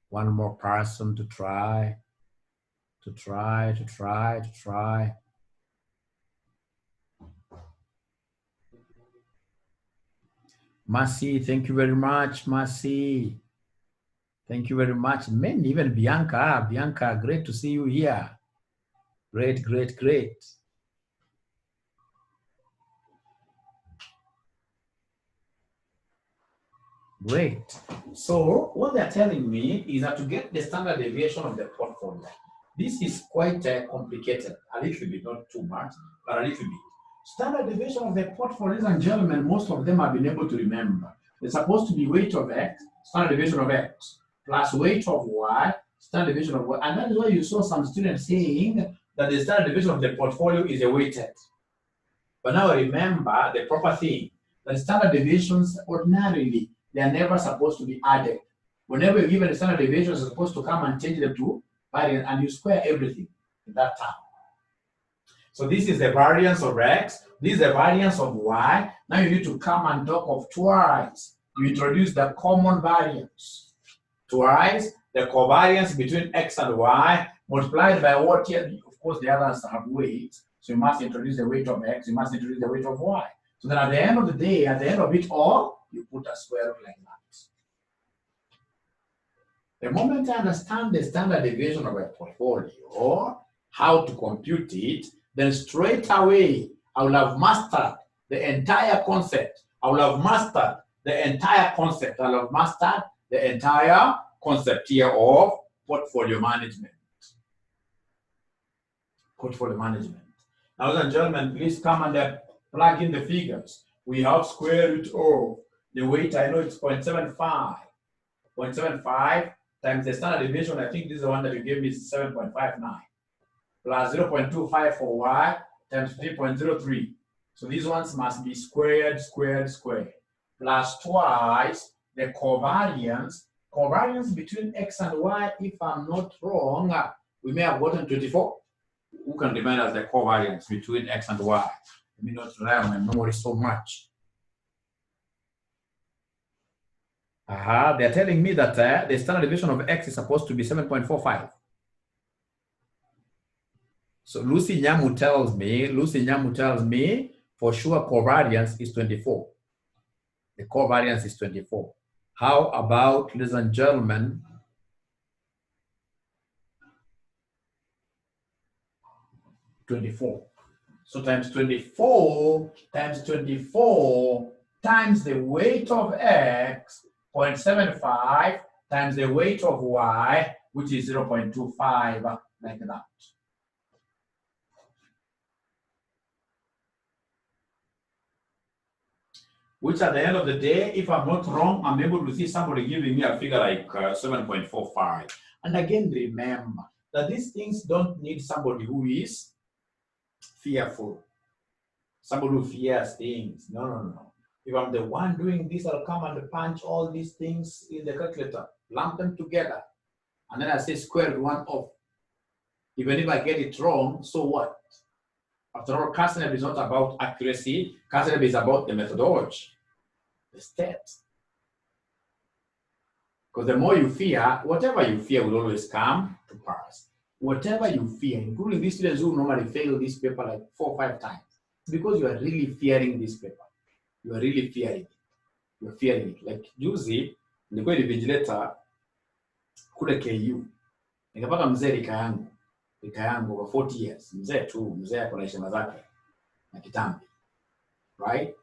One more person to try. To try. Mercy, thank you very much, Mercy. Thank you very much. Men, even Bianca. Bianca, great to see you here. Great. Great. So what they're telling me is that to get the standard deviation of the portfolio, this is quite complicated, a little bit, not too much, but a little bit. Standard deviation of the portfolio, ladies and gentlemen, most of them have been able to remember. It's supposed to be weight of X, standard deviation of X, plus weight of Y, standard deviation of Y. And that is why you saw some students saying that the standard deviation of the portfolio is a weighted. But now remember the proper thing, that standard deviations ordinarily, they are never supposed to be added. Whenever you give a standard deviation, you're supposed to come and change them to variance, and you square everything in that term. So this is the variance of X, this is the variance of Y. Now you need to come and talk of twice. You introduce the common variance. Twice the covariance between X and Y multiplied by what here? Of course, the others have weights. So you must introduce the weight of X, you must introduce the weight of Y. So then at the end of the day, at the end of it all, you put a square root like that. The moment I understand the standard deviation of a portfolio, how to compute it, then straight away, I will have mastered the entire concept. I will have mastered the entire concept. I will have mastered the entire concept here of portfolio management. Portfolio management. Now, ladies and gentlemen, please come and plug in the figures. We have square root of the weight, I know it's 0.75. 0.75 times the standard deviation, I think this is the one that you gave me, is 7.59. Plus 0.25 for Y times 3.03. So these ones must be squared. Plus twice the covariance. Covariance between X and Y, if I'm not wrong, we may have gotten 24. Who can remind us the covariance between X and Y? Let me not rely on my memory so much. They're telling me that the standard deviation of X is supposed to be 7.45. So Lucy Nyamu tells me, for sure covariance is 24. The covariance is 24. How about, ladies and gentlemen, so times 24 times 24 times the weight of X, 0.75 times the weight of Y, which is 0.25, like that. Which at the end of the day, if I'm not wrong, I'm able to see somebody giving me a figure like 7.45. And again, remember that these things don't need somebody who is fearful, somebody who fears things. No. If I'm the one doing this, I'll come and punch all these things in the calculator, lump them together, and then I say square root 1 off. Even if I get it wrong, so what? After all, Kasneb is not about accuracy. Kasneb is about the methodology. the steps. Because the more you fear, whatever you fear will always come to pass. Whatever you fear, including these students who normally fail this paper like 4 or 5 times, it's because you are really fearing this paper. You are really fearing it. You are fearing it. Like juzi, nilikuwa invigilator kule KU. Nikapata mzee rika yangu over 40 years. Mzee ako na heshima zake na kitambi. Right?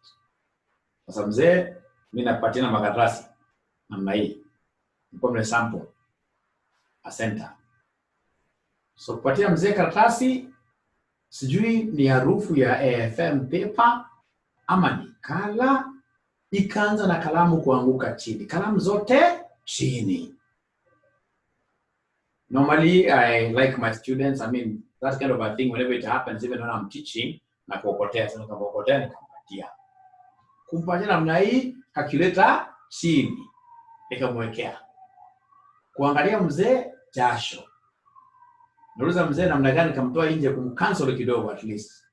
Sasa mzee, mimi napatina makaratasi namna hii. Nilikuwa mle sample a center. So kupatia mzee karatasi, sijui ni harufu ya AFM paper ama ni kala, ikaanza na kalamu kuanguka chini. Kalamu zote chini. Normally, I like my students. I mean, that kind of a thing, whenever it happens, even when I'm teaching, na kuokotea. So nikamuokotea, nikampatia. Kumpatia namna hii, calculator chini. Nikamwekea. Kuangalia mzee, jasho. Nauliza mzee namna gani, nikamtoa nje kumcancel kidogo at least.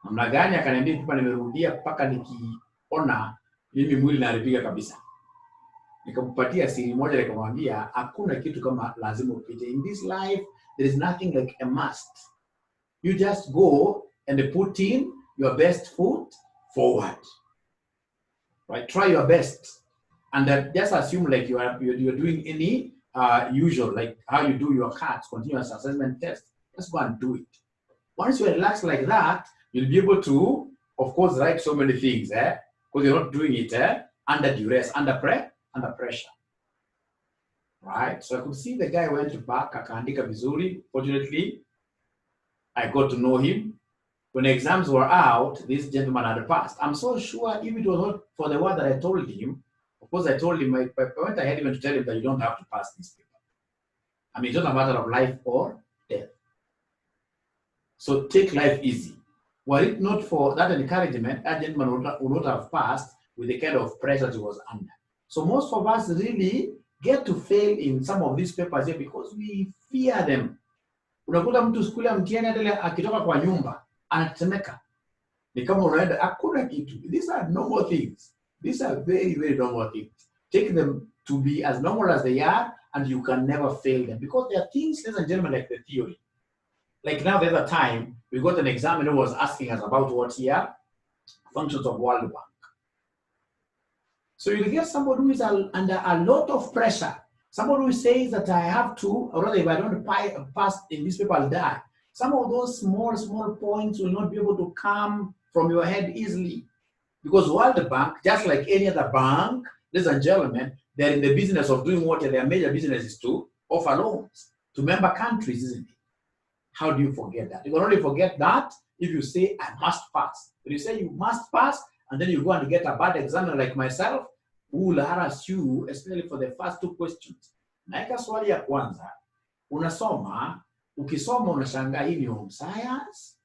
Namna gani akaniambia kwamba nimerudia mpaka nikiona mimi mwili naharibika kabisa. Nikampatia siri moja, nikamwambia hakuna kitu kama lazima upite. In this life there is nothing like a must. You just go and put in your best foot forward. Right? Try your best. And just assume like you're doing any usual, like how you do your CATs, continuous assessment test. Just go and do it. Once you relax like that, you'll be able to, of course, write so many things, because you're not doing it under duress, under pressure. Right? So I could see the guy went back, akaandika vizuri. Fortunately, I got to know him. When the exams were out, this gentleman had passed. I'm so sure if it was not for the word that I told him, of course I told him, I went ahead even to tell him that you don't have to pass this paper. I mean, it's not a matter of life or death. So take life easy. Were it not for that encouragement, that gentleman would not have passed with the kind of pressure he was under. So most of us really get to fail in some of these papers here because we fear them. Unakuta mtu siku ile mtihani hata akitoka kwa nyumba anatemeka. Ni kama unaenda hakuna kitu. These are normal things. These are very, very normal things. Take them to be as normal as they are, and you can never fail them. Because there are things, ladies and gentlemen, like the theory. Like now, the other time, we got an examiner who was asking us about what here? Functions of World Bank. So you get somebody who is under a lot of pressure. Somebody who says that I have to, or rather if I don't pass in this paper, I'll die. Some of those small points will not be able to come from your head easily. Because World Bank, just like any other bank, ladies and gentlemen, they're in the business of doing what their major business is to offer loans to member countries, isn't it? How do you forget that? You can only forget that if you say, I must pass. If you say you must pass, and then you go and get a bad examiner like myself, who will harass you, especially for the first 2 questions. Naika swali ya kwanza, unasoma, ukisoma unashangaa hii ni home science,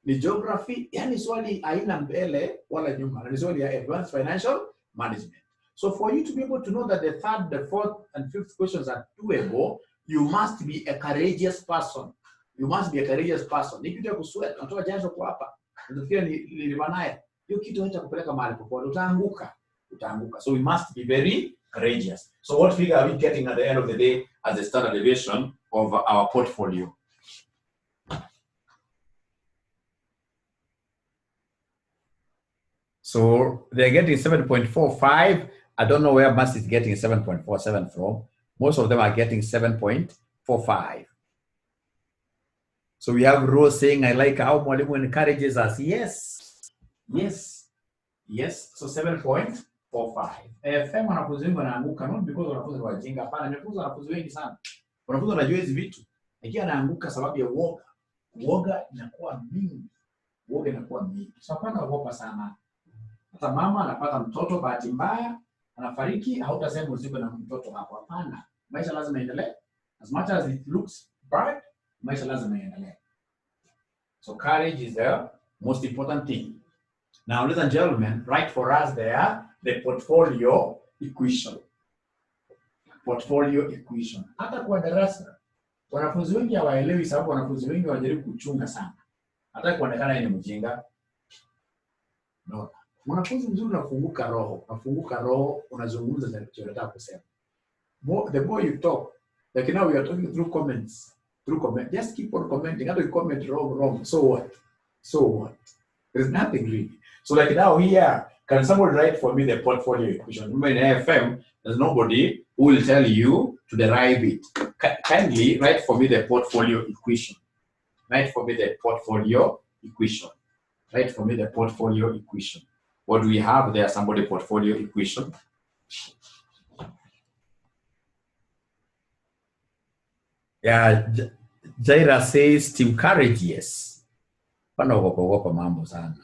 ni geography, yani swali haina mbele wala nyuma, ni swali ya advanced financial management. So for you to be able to know that the 3rd, the 4th, and 5th questions are doable, you must be a courageous person. You must be a courageous person. Ni kitu ya kusweat, unatoa jasho kwa hapa, unafikia nilivanaye, hiyo kitu haita kupeleka mahali popote, utaanguka. So we must be very courageous. So what figure are we getting at the end of the day as the standard deviation of our portfolio? So they're getting 7.45. I don't know where Mass is getting 7.47 from. Most of them are getting 7.45. So we have Rose saying, I like how Mwalimu encourages us. Yes. So 7.45. AFM wanafunzi wengi wanaanguka, not because wanafunzi wajinga, hapana, nimefunza wanafunzi wengi sana. Wanafunzi wanajua hizi vitu. Ikiwa anaanguka sababu ya uoga. Uoga inakuwa mingi. So hapana uoga sana. Hata mama anapata mtoto bahati mbaya, anafariki, hautasema usiku na mtoto hapo, hapana. Maisha lazima yaendelee. As much as it looks bad, maisha lazima yaendelee. So courage is the most important thing. Now, ladies and gentlemen, write for us there the portfolio equation. Portfolio equation. Hata kwa darasa, wanafunzi wengi hawaelewi sababu wanafunzi wengi wanajaribu kuchunga sana. Hata kuonekana ni mjinga. No. Mwanafunzi mzuri unafunguka roho, unazungumza za kitu unataka kusema. The more you talk, like now we are talking through comments, just keep on commenting. How do you comment wrong? So what? So what? There's nothing really. So like now here, can someone write for me the portfolio equation? Remember in AFM, there's nobody who will tell you to derive it. Kindly write for me the portfolio equation. Write for me the portfolio equation. Write for me the portfolio equation. What do we have there? Somebody portfolio equation. Yeah, Jaira says team courage, yes. Panaogopa mambo sana.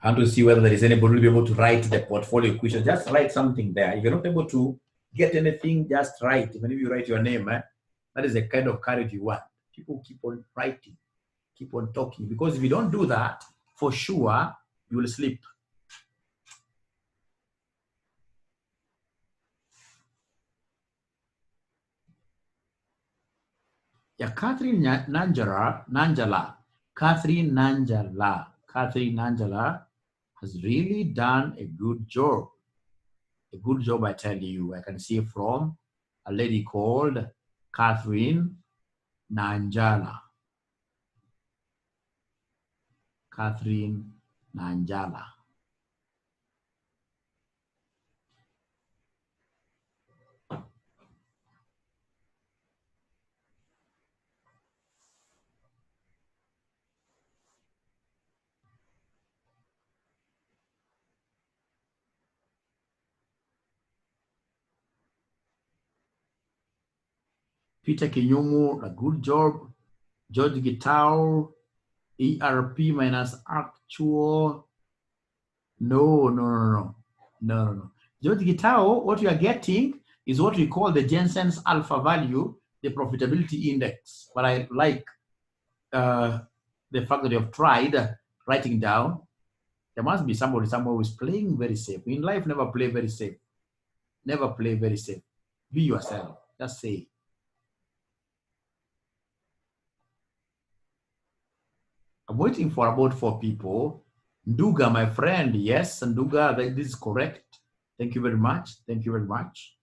And to see whether there is anybody who will be able to write the portfolio equation. Just write something there. If you're not able to get anything, just write. Even if you write your name, that is the kind of courage you want. People keep on writing, keep on talking. Because if you don't do that, for sure, you will sleep. Yeah, Catherine Nanjala has really done a good job. A good job, I tell you. I can see from a lady called Catherine Nanjala. Catherine Nanjala. Peter Kinyumu, a good job. George Gitao, ERP minus actual. No. George Gitao, what you are getting is what we call the Jensen's alpha value, the profitability index. But I like the fact that you have tried writing down. There must be somebody somewhere who is playing very safe. In life, never play very safe. Never play very safe. Be yourself. Just say. I'm waiting for about 4 people. Nduga, my friend. Yes, Nduga, this is correct. Thank you very much. Thank you very much.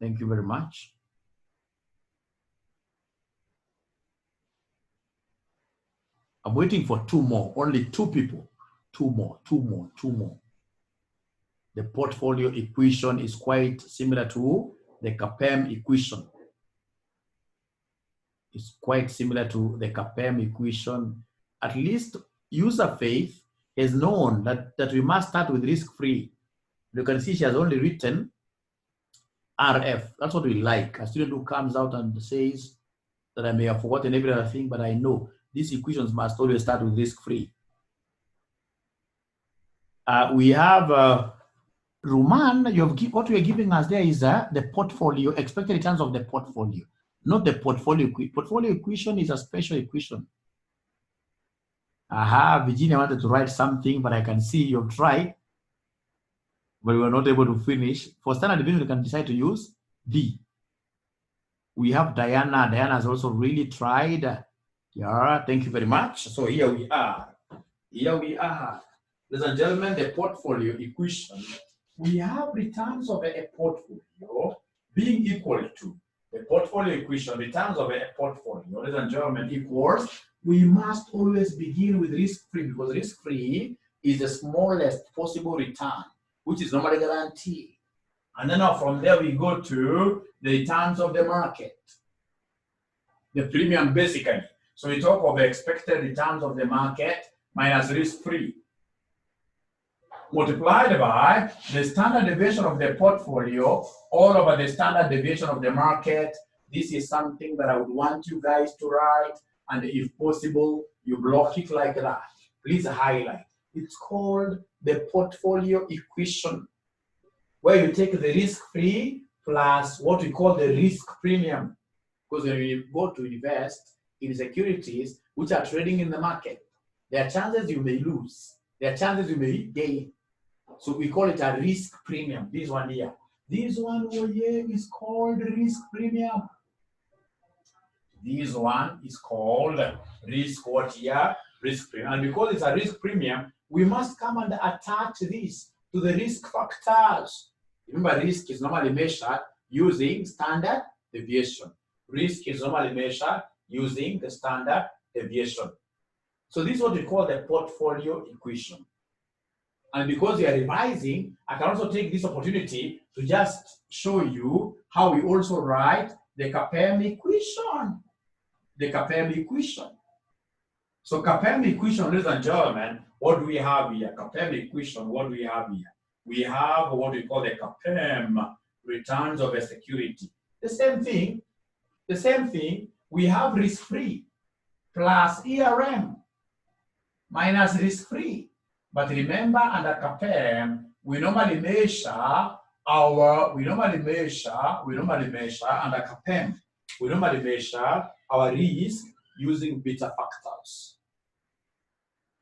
Thank you very much. I'm waiting for 2 more. Only 2 people. 2 more. The portfolio equation is quite similar to the CAPM equation. It's quite similar to the CAPM equation. At least user faith has known that we must start with risk-free. You can see she has only written RF. That's what we like. A student who comes out and says that I may have forgotten every other thing, but I know these equations must always start with risk-free. We have Ruman, what we are giving us there is the portfolio, expected returns of the portfolio, not the portfolio equation. Portfolio equation is a special equation. Virginia wanted to write something, but I can see you've tried, but we were not able to finish. For standard deviation, you can decide to use D. We have Diana. Diana has also really tried. Yeah, thank you very much. So here we are. Ladies and gentlemen, the portfolio equation. We have returns of a portfolio being equal to the portfolio equation, returns of a portfolio, ladies and gentlemen, equals, we must always begin with risk-free, because risk-free is the smallest possible return, which is normally guaranteed. And then now from there we go to the returns of the market, the premium basically. So we talk of the expected returns of the market minus risk-free, multiplied by the standard deviation of the portfolio all over the standard deviation of the market. This is something that I would want you guys to write, and if possible, you block it like that. Please highlight. It's called the portfolio equation, where you take the risk-free plus what we call the risk premium. Because when you go to invest in securities which are trading in the market, there are chances you may lose. there are chances you may gain. So we call it a risk premium. This one here. This one here is called risk premium. This one is called risk what here? Risk premium. And because it's a risk premium, we must come and attach this to the risk factors. Remember, risk is normally measured using standard deviation. Risk is normally measured using the standard deviation. So this is what we call the portfolio equation. And because we are revising, I can also take this opportunity to just show you how we also write the CPA equation. The CPA equation. So CPA equation, ladies and gentlemen, what do we have here? CPA equation, what do we have here? We have what we call the CPA returns of a security. The same thing, we have risk-free plus ERM minus risk-free. But remember, under CPA, we normally measure under CPA, we normally measure our risk using beta factors.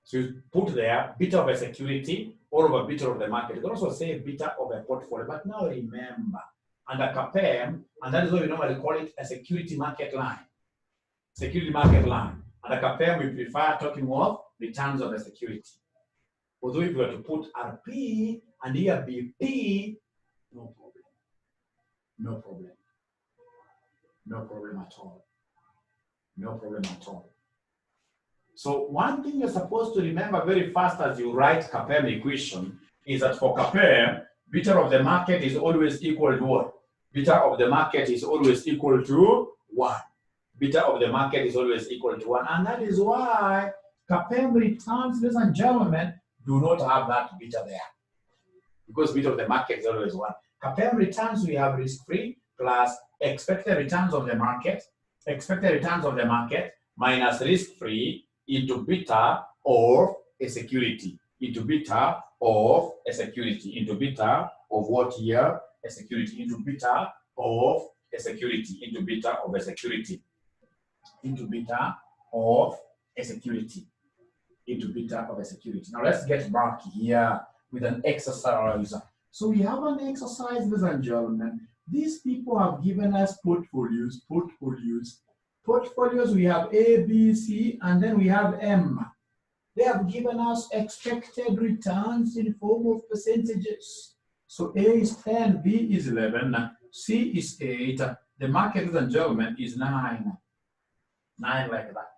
So you put there beta of a security or over beta of the market. You can also say beta of a portfolio. But now remember, under CPA, and that is why we normally call it a security market line. Security market line. Under CPA, we prefer talking of returns of a security. Although if we were to put RP and here BP, no problem. No problem. No problem at all. No problem at all. So one thing you're supposed to remember very fast as you write CPA equation is that for CPA, beta of the market is always equal to what? Beta of the market is always equal to 1. Beta of the market is always equal to 1. And that is why CPA returns, ladies and gentlemen, do not have that beta there. Because beta of the market is always 1. CPA returns, we have risk-free plus expected returns of the market, minus risk-free into beta of a security, into beta of a security, into beta of what here? A security, into beta of a security, into beta of a security, into beta of a security, into beta of a security. Now let's get back here with an exercise. So we have an exercise, ladies and gentlemen. These people have given us portfolios. Portfolios, we have A, B, C, and then we have M. They have given us expected returns in form of percentages. So A is 10, B is 11, C is 8. The market, ladies and gentlemen, is 9. 9 like that.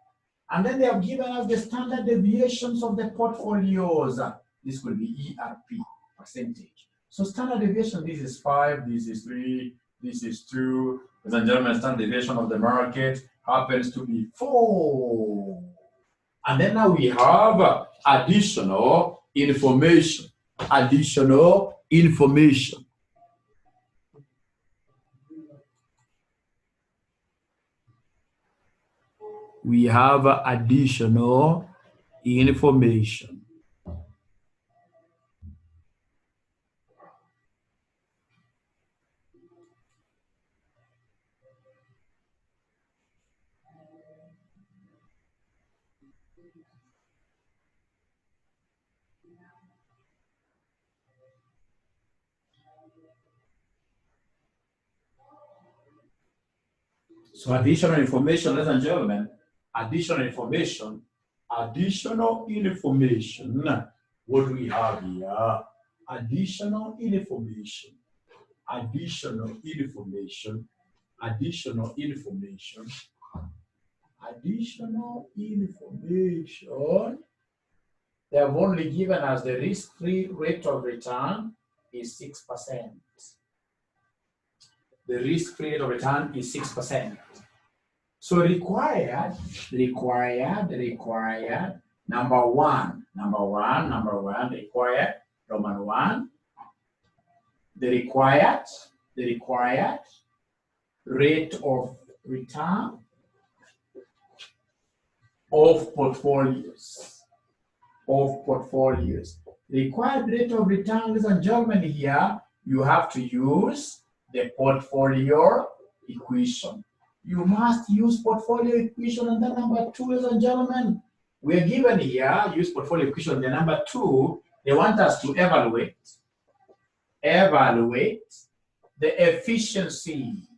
And then they have given us the standard deviations of the portfolios. This will be ERP, percentage. So standard deviation, this is 5, this is 3, this is 2. Ladies and gentlemen, standard deviation of the market happens to be 4. And then now we have additional information. Additional information. We have additional information. So additional information, ladies and gentlemen, additional information. What do we have here? Additional information. They have only given us the risk-free rate of return is 6%. The risk-free rate of return is 6%. So required, number one, required, Roman 1, the required rate of return of portfolios. Required rate of return, ladies and gentlemen, here, you have to use the portfolio equation. You must use portfolio equation. And then number 2, ladies and gentlemen, We are given here, use portfolio equation, the number 2, they want us to evaluate the efficiency,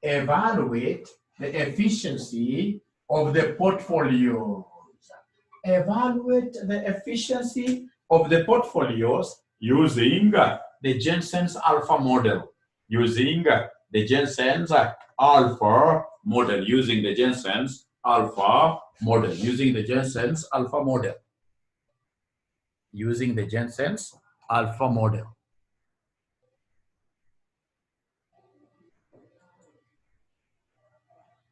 evaluate the efficiency of the portfolios. Evaluate the efficiency of the portfolios using the Jensen's alpha model. Using the Jensen's alpha model. Using the Jensen's alpha model. Using the Jensen's alpha model. Using the Jensen's alpha model.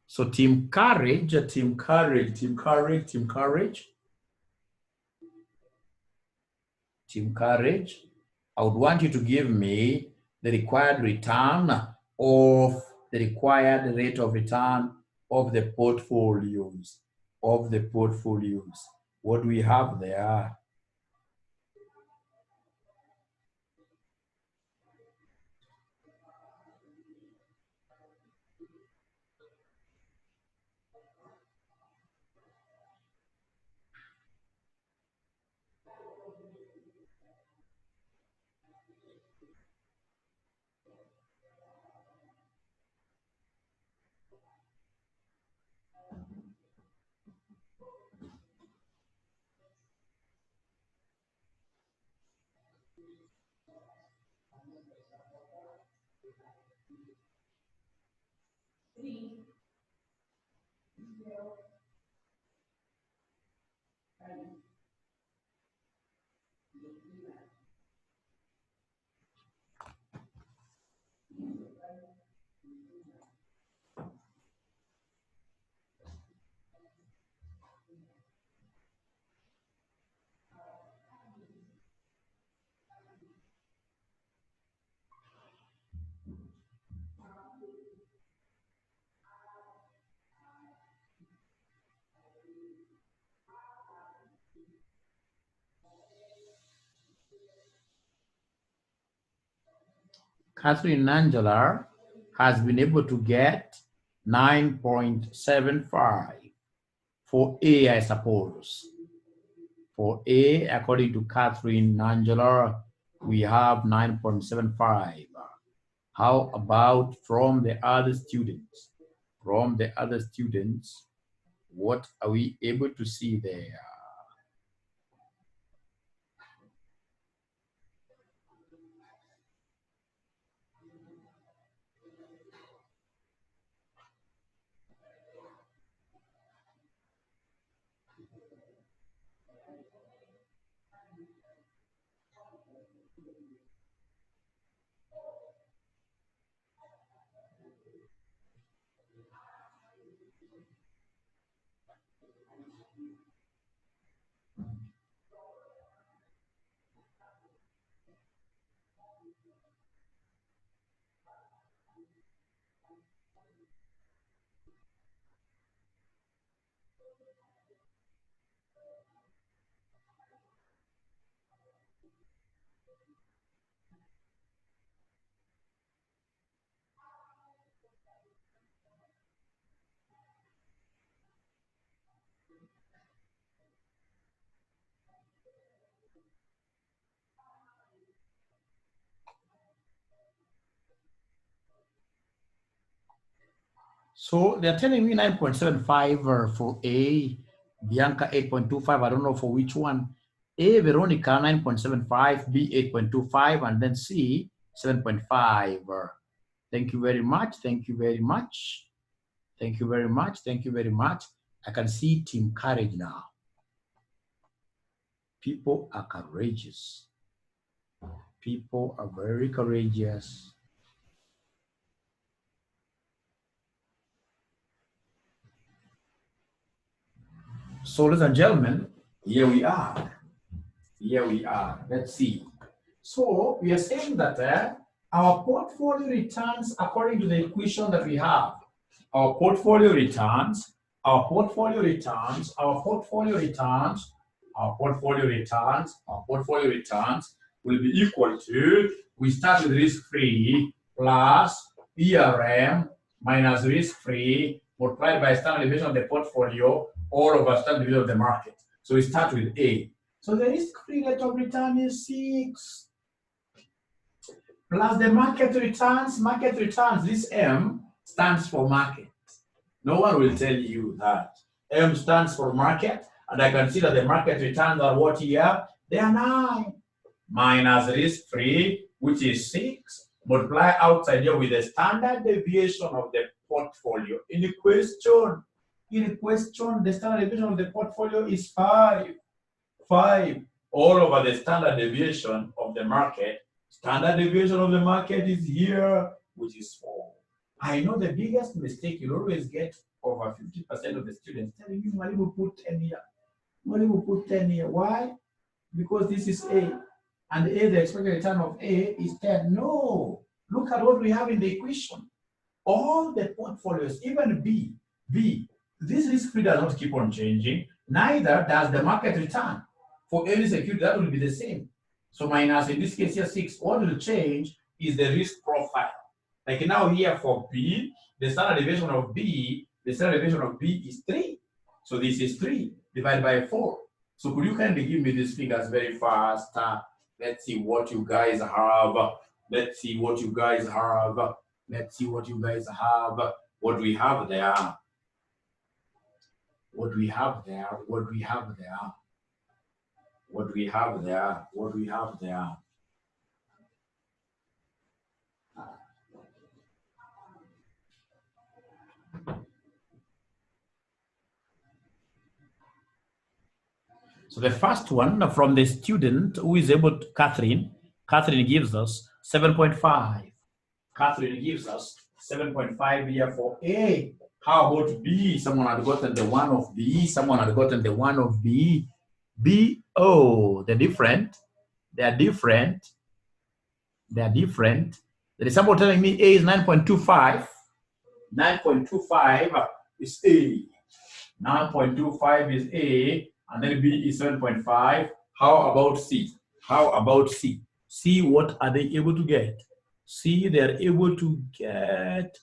So team courage, team courage, team courage, team courage. Team courage. I would want you to give me the required return of the required rate of return of the portfolios. Of the portfolios. What do we have there? Catherine Nangelar has been able to get 9.75 for A, I suppose. For A, according to Catherine Nangelar, we have 9.75. How about from the other students? From the other students, what are we able to see there? So they're telling me 9.75 for A, Bianca 8.25, I don't know for which one. A, Veronica 9.75, B 8.25, and then C 7.5. Thank you very much, thank you very much. Thank you very much, thank you very much. I can see team courage now. People are courageous. People are very courageous. So ladies and gentlemen, here we are. Here we are. Let's see. So we are saying that our portfolio returns according to the equation that we have. Our portfolio returns, our portfolio returns, our portfolio returns, our portfolio returns, our portfolio returns will be equal to, we start with risk-free plus ERM minus risk-free multiplied by standard deviation of the portfolio all over standard deviation of the market. So we start with A. So the risk-free rate of return is 6. Plus the market returns, this M stands for market. No one will tell you that. M stands for market, and I consider the market returns are what here? They are 9. Minus risk-free, which is 6. Multiply outside here with the standard deviation of the portfolio. In the question, the standard deviation of the portfolio is 5. 5 all over the standard deviation of the market. Standard deviation of the market is here, which is 4. I know the biggest mistake you'll always get over 50% of the students telling you, Mwalimu put 10 here. Mwalimu put 10 here. Why? Because this is A. And A, the expected return of A is 10. No. Look at what we have in the equation. All the portfolios, even B, this risk-free does not keep on changing. Neither does the market return. For any security, that will be the same. So minus, in this case here, 6. What will change is the risk profile. Like now here for B, the standard deviation of B, is 3. So this is 3 divided by 4. So could you kindly give me these figures very fast? Let's see what you guys have. Let's see what you guys have. Let's see what you guys have. What we have there. What we have there. What we have there. What we have there. What we have there. So the first one from the student who is able to, Catherine gives us 7.5. Catherine gives us 7.5 here for A. How about B? Someone had gotten the 1 of B. Someone had gotten the 1 of B. B, oh, they're different. They're different. They're different. There is someone telling me A is 9.25. 9.25 is A. 9.25 is A. And then B is 7.5. How about C? How about C? C, what are they able to get? C, they're able to get...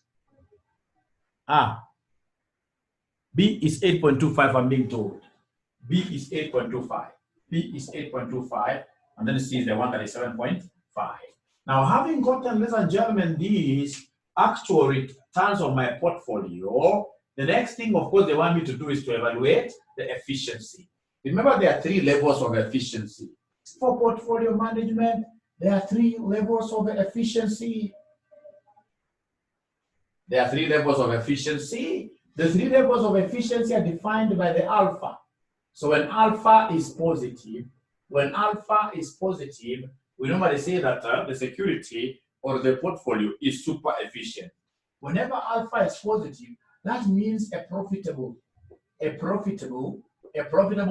B is 8.25, I'm being told. B is 8.25. B is 8.25. And then C is the one that is 7.5. Now, having gotten, ladies and gentlemen, these actual returns of my portfolio, the next thing, of course, they want me to do is to evaluate the efficiency. Remember, there are 3 levels of efficiency. For portfolio management, there are 3 levels of efficiency. There are 3 levels of efficiency. The 3 levels of efficiency are defined by the alpha. So when alpha is positive, we normally say that the security or the portfolio is super efficient. Whenever alpha is positive, that means a profitable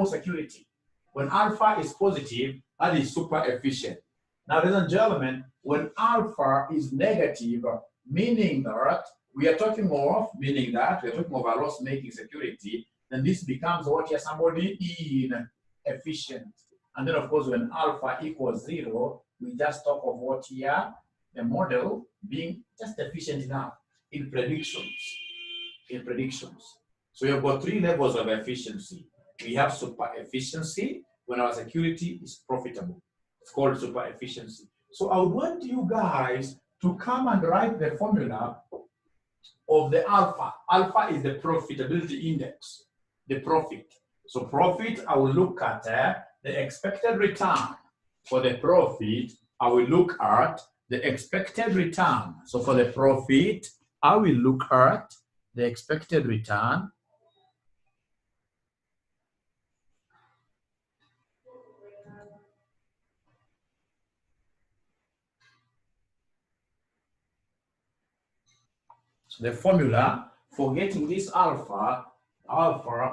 security. When alpha is positive, that is super efficient. Now, ladies and gentlemen, when alpha is negative, meaning that we are talking of a loss-making security, then this becomes what here, somebody inefficient. And then, of course, when alpha equals 0, we just talk of what here, the model being just efficient enough in predictions. So we have got 3 levels of efficiency. We have super efficiency when our security is profitable. It's called super efficiency. So I would want you guys to come and write the formula of the alpha. Alpha is the profitability index, the profit. So profit, I will look at the expected return. For the profit, I will look at the expected return. So for the profit, I will look at the expected return. So the formula for getting this alpha,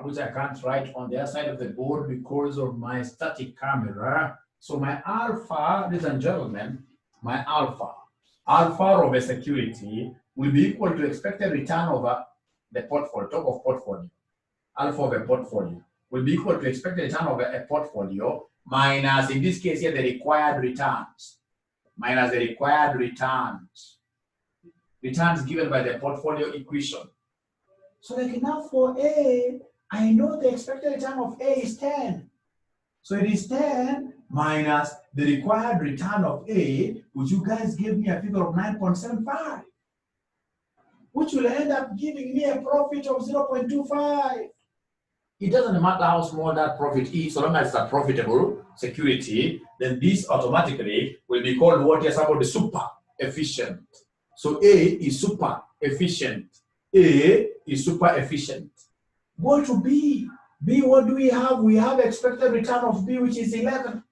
which I can't write on the other side of the board because of my static camera. So my alpha, ladies and gentlemen, my alpha of a security will be equal to expected return over the portfolio, top of portfolio. Alpha of a portfolio will be equal to expected return over a portfolio minus, in this case here, the required returns. Minus the required returns. Returns given by the portfolio equation. So like now for A, I know the expected return of A is 10. So it is 10 minus the required return of A, which you guys gave me a figure of 9.75, which will end up giving me a profit of 0.25. It doesn't matter how small that profit is, so long as it's a profitable security, then this automatically will be called what is about the super efficient. So A is super efficient. A is super efficient. Go to B. B, what do we have? We have expected return of B, which is 11.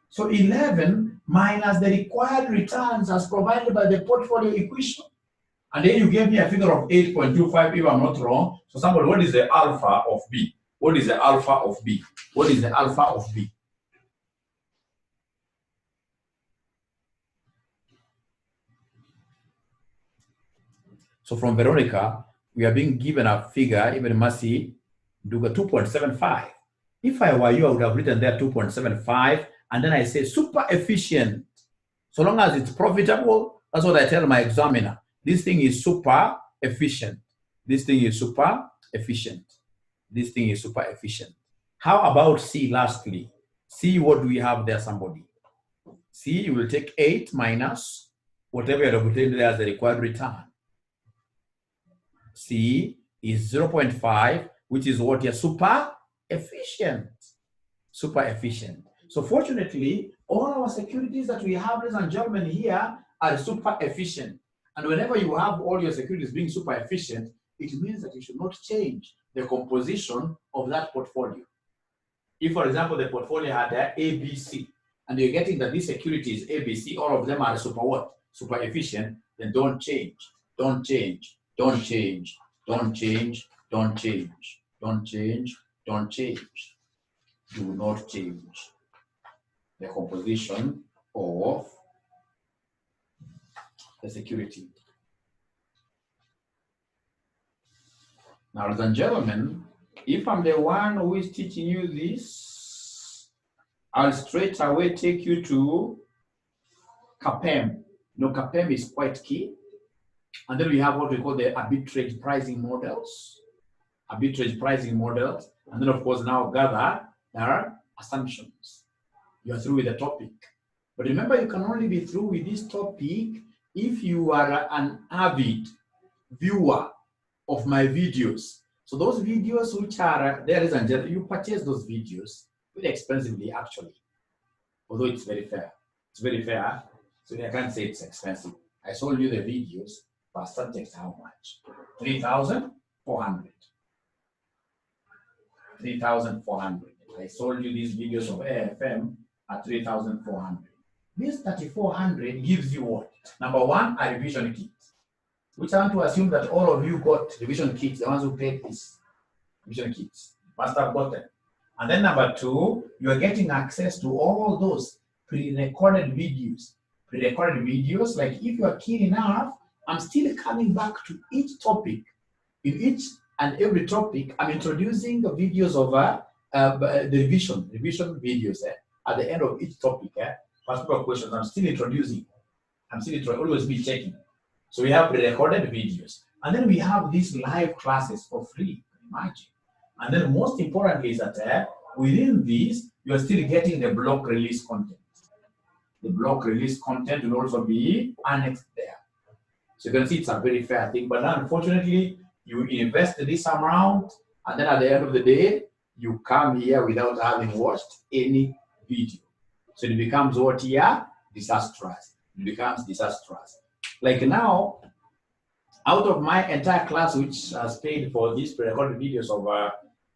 So 11 minus the required returns as provided by the portfolio equation. And then you gave me a figure of 8.25 if I'm not wrong. So somebody, what is the alpha of B? What is the alpha of B? What is the alpha of B? So from Veronica, we are being given a figure, even Mercy, 2.75. If I were you, I would have written there 2.75, and then I say super efficient. So long as it's profitable, that's what I tell my examiner. This thing is super efficient. This thing is super efficient. This thing is super efficient. How about C lastly? C, what do we have there, somebody? C, you will take 8 minus whatever you have obtained there as the required return. C is 0.5, which is what you're super efficient. Super efficient. So fortunately, all our securities that we have, ladies and gentlemen, here are super efficient. And whenever you have all your securities being super efficient, it means that you should not change the composition of that portfolio. If, for example, the portfolio had ABC, and you're getting that these securities ABC, all of them are super what? Super efficient, then don't change. Don't change. Don't change. Don't change. Don't change. Don't change. Don't change. Do not change the composition of the security. Now, ladies and gentlemen, if I'm the one who is teaching you this, I'll straight away take you to CAPM. You know, CAPM is quite key. And then we have what we call the arbitrage pricing models. Arbitrage pricing models. And then, of course, now gather there are assumptions. You're through with the topic. But remember, you can only be through with this topic if you are an avid viewer of my videos. So those videos which are there, is, and you purchase those videos very expensively, actually. Although it's very fair. It's very fair. So I can't say it's expensive. I sold you the videos per subject how much? 3,400. 3,400. I sold you these videos of AFM at 3,400. This 3,400 gives you what? Number one, a revision kit, which I want to assume that all of you got revision kits, the ones who paid this revision kits, must have gotten. And then number two, you are getting access to all those pre-recorded videos. Pre-recorded videos, like if you are keen enough, I'm still coming back to each topic. In each and every topic, I'm introducing the videos of the revision videos at the end of each topic. Past paper questions, I'm still introducing. Always be checking. So we have pre-recorded videos. And then we have these live classes for free, imagine. And then most importantly is that within these, you're still getting the block release content. The block release content will also be annexed there. So you can see it's a very fair thing. But unfortunately, you invest this amount, and then at the end of the day, you come here without having watched any video. So it becomes what here? Disastrous. It becomes disastrous. Like now, out of my entire class, which has paid for these pre-recorded videos of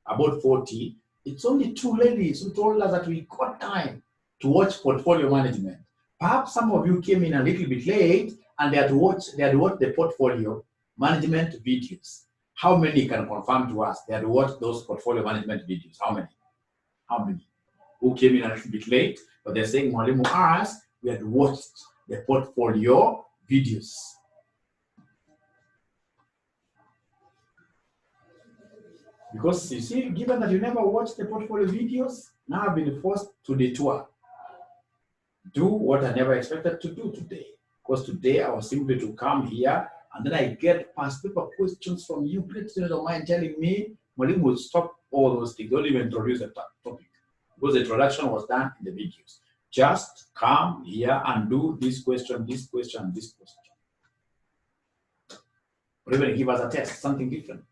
about 40, it's only 2 ladies who told us that we got time to watch portfolio management. Perhaps some of you came in a little bit late and they had watched the portfolio management videos. How many can confirm to us they had watched those portfolio management videos? How many? How many? Who came in a little bit late, but they're saying, Mwalimu asked, we had watched the portfolio videos. Because you see, given that you never watched the portfolio videos, now I've been forced to detour. Do what I never expected to do today. Because today I was simply to come here and then I get past paper questions from you, great students of mine, telling me, Mwalimu will stop all those things. Don't even introduce the topic. because the introduction was done in the videos. Just come here and do this question, this question, this question. Or even give us a test, something different.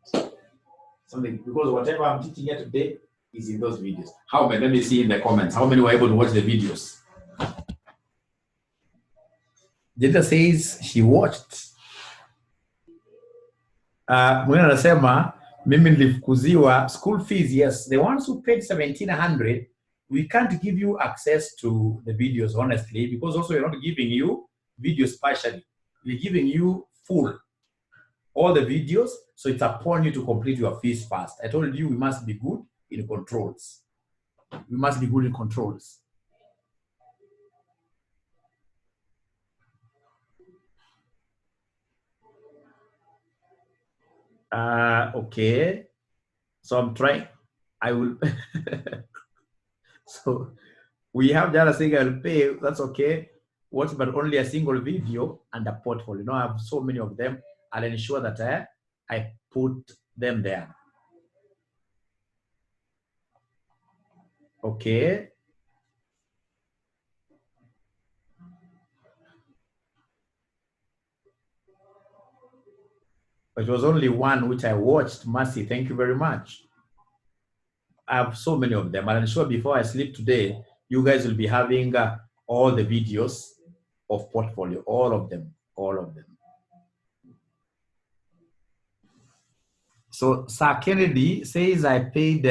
Something, because whatever I'm teaching here today is in those videos. How many? Let me see in the comments. How many were able to watch the videos? Jeta says she watched. Mwingine anasema mimi nilifukuziwa school fees. Yes, the ones who paid 1,700, we can't give you access to the videos, honestly, because also we're not giving you videos partially. We're giving you full, all the videos, so it's upon you to complete your fees first. I told you we must be good in controls. We must be good in controls. Okay. So I'm trying, I will. So we have Jana saying I'll pay, that's okay. What, but only a single video and a portfolio. You know, I have so many of them. I'll ensure that I put them there. Okay. It was only one which I watched. Mercy, thank you very much. I have so many of them. I'll ensure before I sleep today, you guys will be having all the videos of portfolio, all of them. So Sir Kennedy says I paid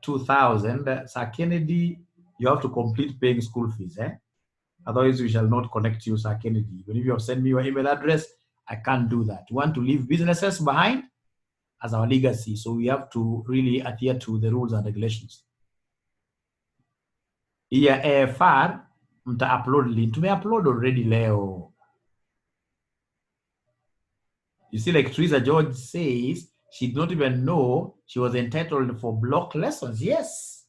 2,000. Sir Kennedy, you have to complete paying school fees. Otherwise, we shall not connect you, Sir Kennedy. Even if you have sent me your email address, I can't do that. We want to leave businesses behind as our legacy. So we have to really adhere to the rules and regulations. Here, AFR, mta upload link. Tume upload already leo. You see, like Teresa George says, she did not even know she was entitled for block lessons. Yes,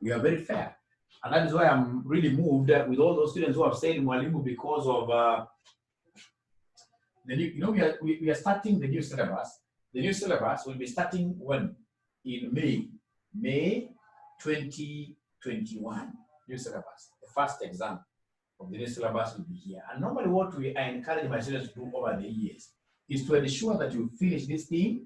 we are very fair. And that is why I'm really moved with all those students who have said Mwalimu because of the new, you know, we are starting the new syllabus. The new syllabus will be starting when? In May 2021. New syllabus. The first exam of the new syllabus will be here. And normally what I encourage my students to do over the years is to ensure that you finish this thing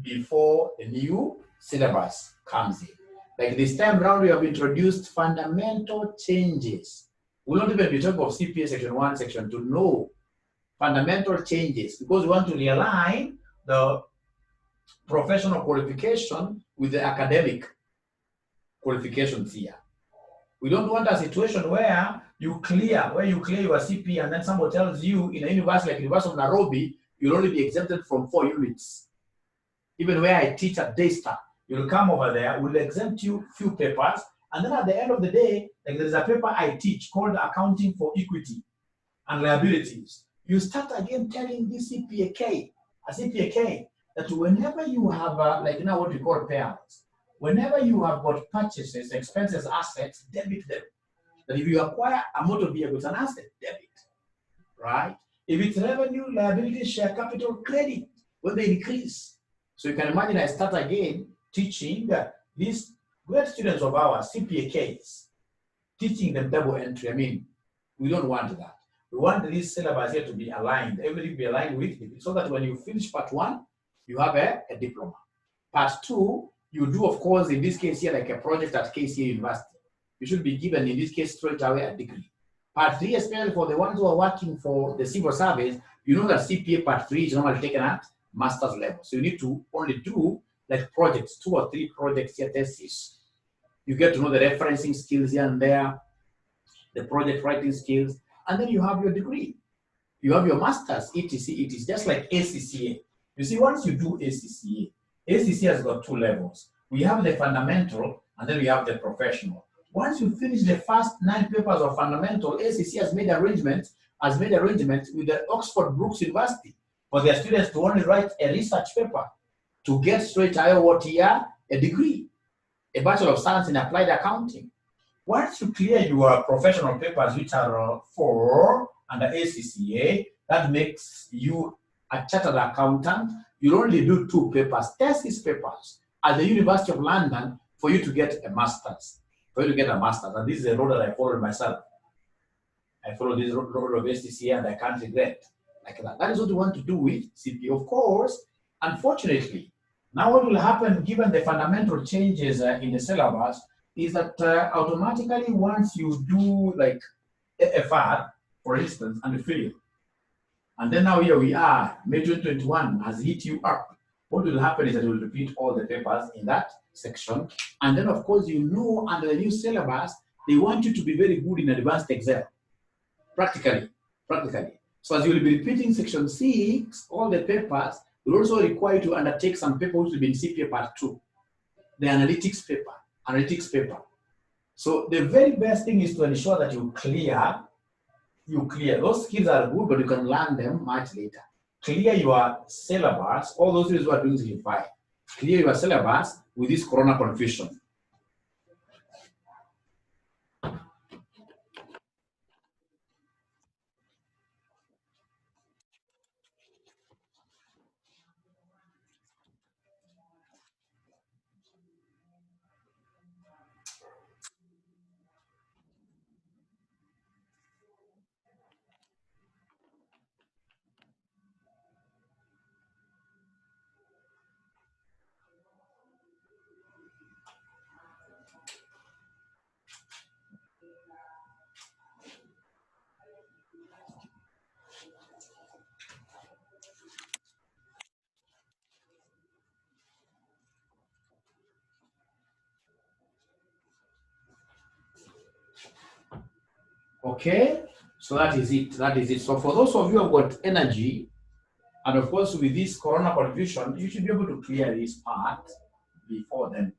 before the new syllabus comes in. Like this time around, we have introduced fundamental changes. We don't even be talking of CPA section 1, section 2. No, fundamental changes, because we want to realign the professional qualification with the academic qualifications here. We don't want a situation where you clear your CPA and then someone tells you in a university like University of Nairobi, you'll only be exempted from 4 units. Even where I teach at Daystar, you'll come over there, we'll exempt you few papers, and then at the end of the day, like there's a paper I teach called Accounting for Equity and Liabilities. You start again telling this CPA K, that whenever you have, like now what we call payouts, whenever you have got purchases, expenses, assets, debit them. That if you acquire a motor vehicle, it's an asset, debit, right? If it's revenue, liability, share capital, credit, when they increase. So you can imagine I start again teaching these great students of ours, CPA Ks, teaching them double entry. I mean, we don't want that. We want this syllabus here to be aligned, everything be aligned with it, so that when you finish part 1, you have a diploma. Part 2, you do, of course, in this case here, like a project at KCA University. You should be given, in this case, straight away a degree. Part 3, especially for the ones who are working for the civil service, you know that CPA part 3 is normally taken at master's level. So you need to only do like projects, 2 or 3 projects here, thesis. You get to know the referencing skills here and there, the project writing skills, and then you have your degree. You have your master's, etc. It is just like ACCA. You see, once you do ACCA, ACCA has got 2 levels. We have the fundamental, and then we have the professional. Once you finish the first 9 papers of fundamental, ACCA has made arrangements with the Oxford Brookes University for their students to only write a research paper to get straight a degree, a Bachelor of Science in Applied Accounting. Once you clear your professional papers, which are 4 under ACCA, that makes you a chartered accountant. You'll only do 2 papers, thesis papers, at the University of London for you to get a master's. for you to get a master's. And this is a road that I followed myself. I followed this road of STCA and I can't regret. Like that. That is what we want to do with CPA. Of course, unfortunately, now what will happen given the fundamental changes in the syllabus is that automatically once you do like AFR, for instance, and fail, and then now here we are, May 2021 has hit you up. What will happen is that you will repeat all the papers in that section. And then of course, you know, under the new syllabus, they want you to be very good in advanced Excel. Practically. So as you will be repeating section 6, all the papers will also require you to undertake some papers which will be in CPA part 2. The analytics paper. So the very best thing is to ensure that you clear. Those skills are good, but you can learn them much later. Clear your syllabus, all those things you are doing CIFA. Clear your syllabus with this corona confusion. Okay, so that is it. So for those of you who have got energy, and of course with this corona confusion, you should be able to clear this part before then.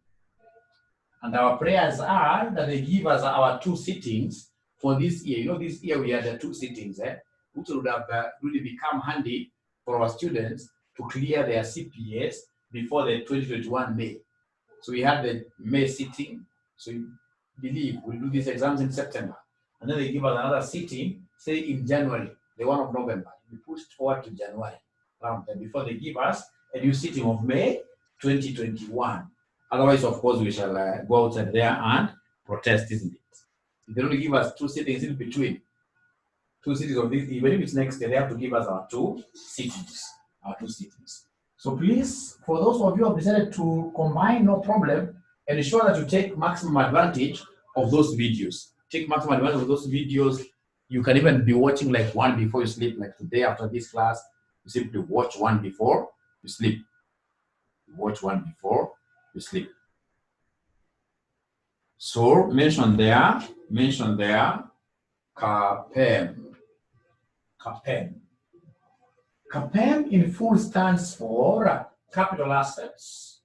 And our prayers are that they give us our 2 sittings for this year. You know, this year we had the 2 sittings, which would have really become handy for our students to clear their CPAs before the 2021 May. So we had the May sitting. So you believe we'll do these exams in September. And then they give us another sitting, say in January, the 1 of November. We pushed forward to January around then before they give us a new sitting of May 2021. Otherwise, of course, we shall go outside there and protest, isn't it? If they only give us 2 sittings in between, 2 sittings of this, even if it's next year, they have to give us our 2 sittings. So please, for those of you who have decided to combine, no problem, ensure that you take maximum advantage of those videos. Take maximum advantage of those videos. You can even be watching like one before you sleep, like today after this class, you simply watch one before you sleep. Watch one before you sleep. So mention there, CAPEM. CAPEM in full stands for capital assets,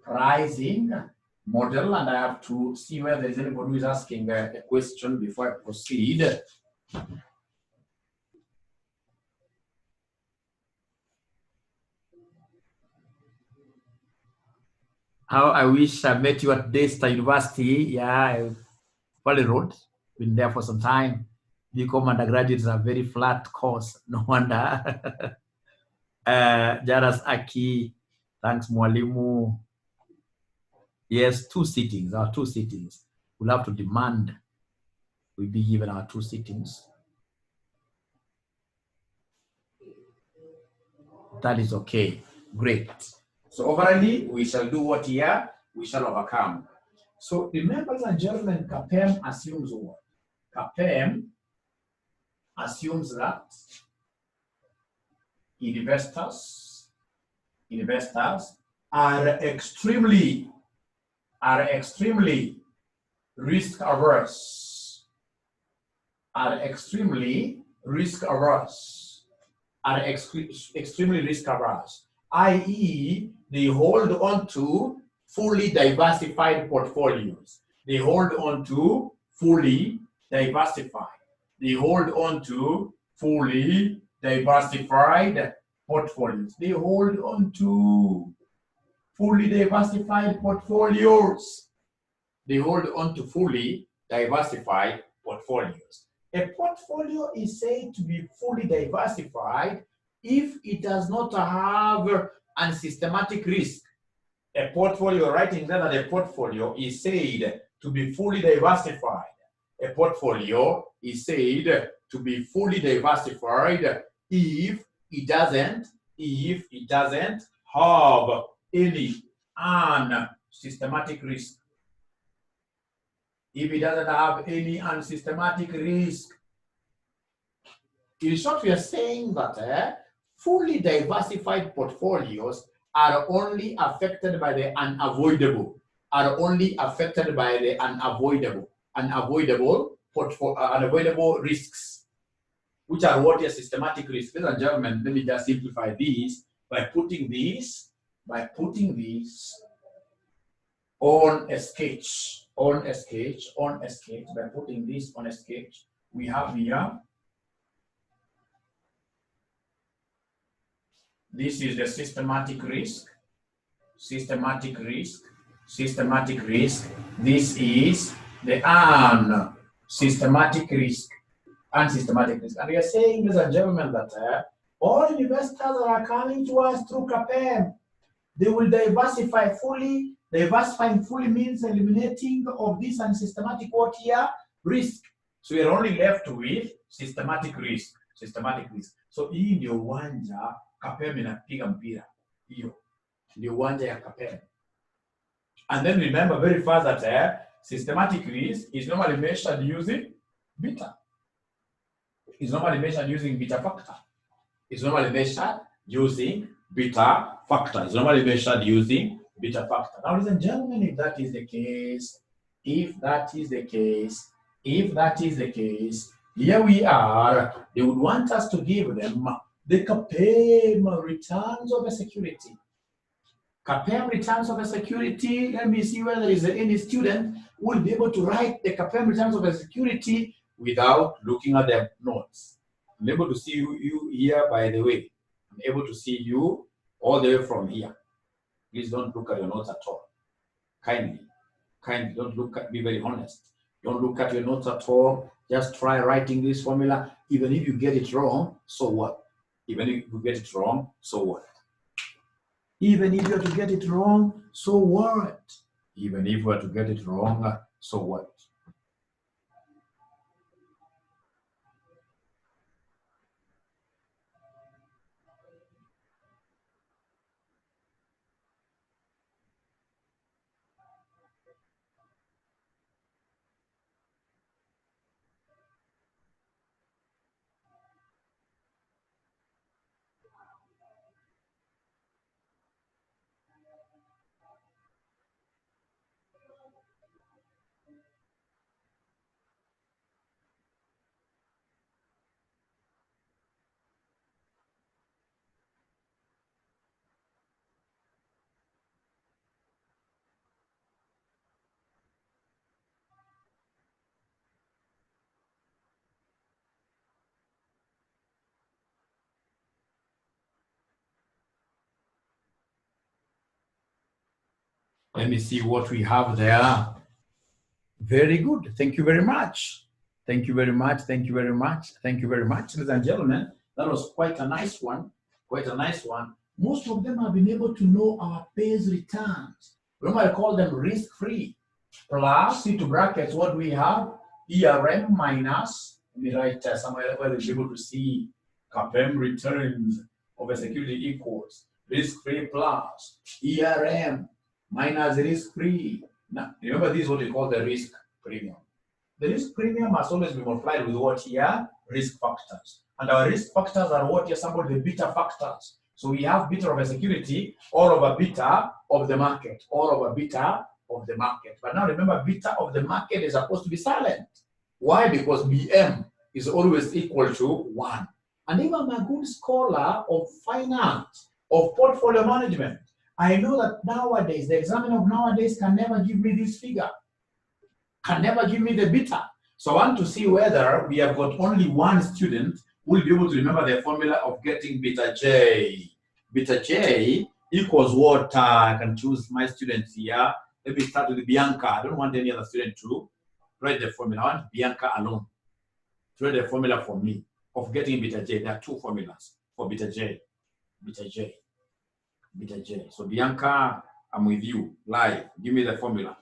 pricing model, and I have to see whether there's anybody who is asking a question before I proceed. How I wish I met you at Daystar University. Yeah, Valley Road. Been there for some time. Become undergraduates are very flat course. No wonder. Jaras Aki, thanks Mwalimu. Yes, 2 sittings, our 2 sittings. We'll have to demand we be given our 2 sittings. That is okay. Great. So overall, we shall do what here? We shall overcome. So remember, ladies and gentlemen, CAPEM assumes what? CAPEM assumes that investors are extremely risk averse, i.e. they hold on to fully diversified portfolios. They hold on to fully diversified portfolios. They hold on to fully diversified portfolios. A portfolio is said to be fully diversified if it does not have unsystematic risk. A portfolio, writing down that a portfolio is said to be fully diversified. A portfolio is said to be fully diversified if it doesn't have any unsystematic risk. If it doesn't have any unsystematic risk. In short, we are saying that fully diversified portfolios are only affected by the unavoidable, unavoidable risks, which are what are systematic risks. Ladies and gentlemen, let me just simplify this by putting this on a sketch, by putting this on a sketch. We have here, this is the systematic risk. This is the unsystematic risk. And we are saying, ladies and gentlemen, that all investors that are coming to us through CAPM, they will diversify fully. Diversifying fully means eliminating of this unsystematic risk. So we are only left with systematic risk. So hii ndio uwanja CAPM inapiga mpira. Hiyo ndio uwanja ya CAPM. And then remember very fast that systematic risk is normally measured using beta. It's normally measured using beta factor. Now, ladies and gentlemen, if that is the case, here we are. They would want us to give them the CAPM returns of a security. CAPM returns of a security. Let me see whether there is any student who will be able to write the CAPM returns of a security without looking at their notes. I'm able to see you here, by the way. I'm able to see you all the way from here. Please don't look at your notes at all. Kindly, don't look at, be very honest. Don't look at your notes at all. Just try writing this formula. Even if you get it wrong, so what? Even if you get it wrong, so what? Even if you were to get it wrong, so what? Even if you were to get it wrong, so what? Let me see what we have there. Very good. Thank you very much. Ladies and gentlemen, that was quite a nice one. Most of them have been able to know our base returns. Remember, I call them risk-free. Plus, into brackets, what we have, ERM minus, let me write somewhere where you'll be able to see CAPM returns of a security equals risk-free plus ERM minus risk-free. Now, remember, this is what we call the risk premium. The risk premium must always be multiplied with what here? Risk factors. And our risk factors are what here? Some of the beta factors. So we have beta of a security all over beta of the market. But now remember, beta of the market is supposed to be silent. Why? Because BM is always equal to 1. And if I'm a good scholar of finance, of portfolio management, I know that nowadays, the examiner of nowadays can never give me this figure, can never give me the beta. So I want to see whether we have got only one student who will be able to remember the formula of getting beta J. Beta J equals what? I can choose my students here. Let me start with Bianca. I don't want any other student to write the formula. I want Bianca alone to write the formula for me of getting beta J. There are two formulas for beta J. So Bianca, I I'm with you, live. Give me the formula.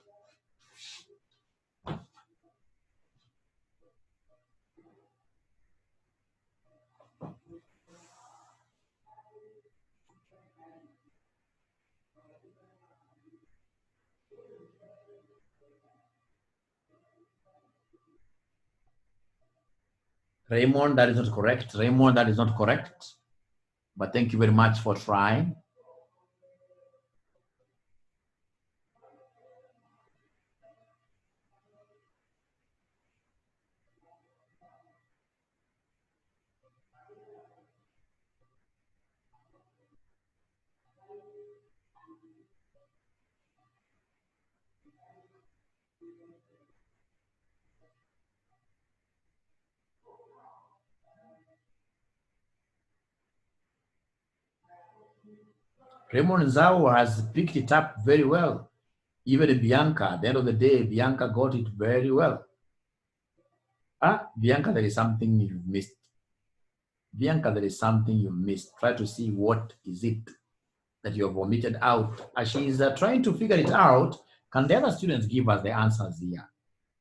Raymond, that is not correct. Raymond, that is not correct. But thank you very much for trying. Raymond Zhao has picked it up very well. Even Bianca, at the end of the day, Bianca got it very well. Bianca, there is something you've missed. Bianca, there is something you missed. Try to see what is it that you have omitted out. As she is trying to figure it out, can the other students give us the answers here?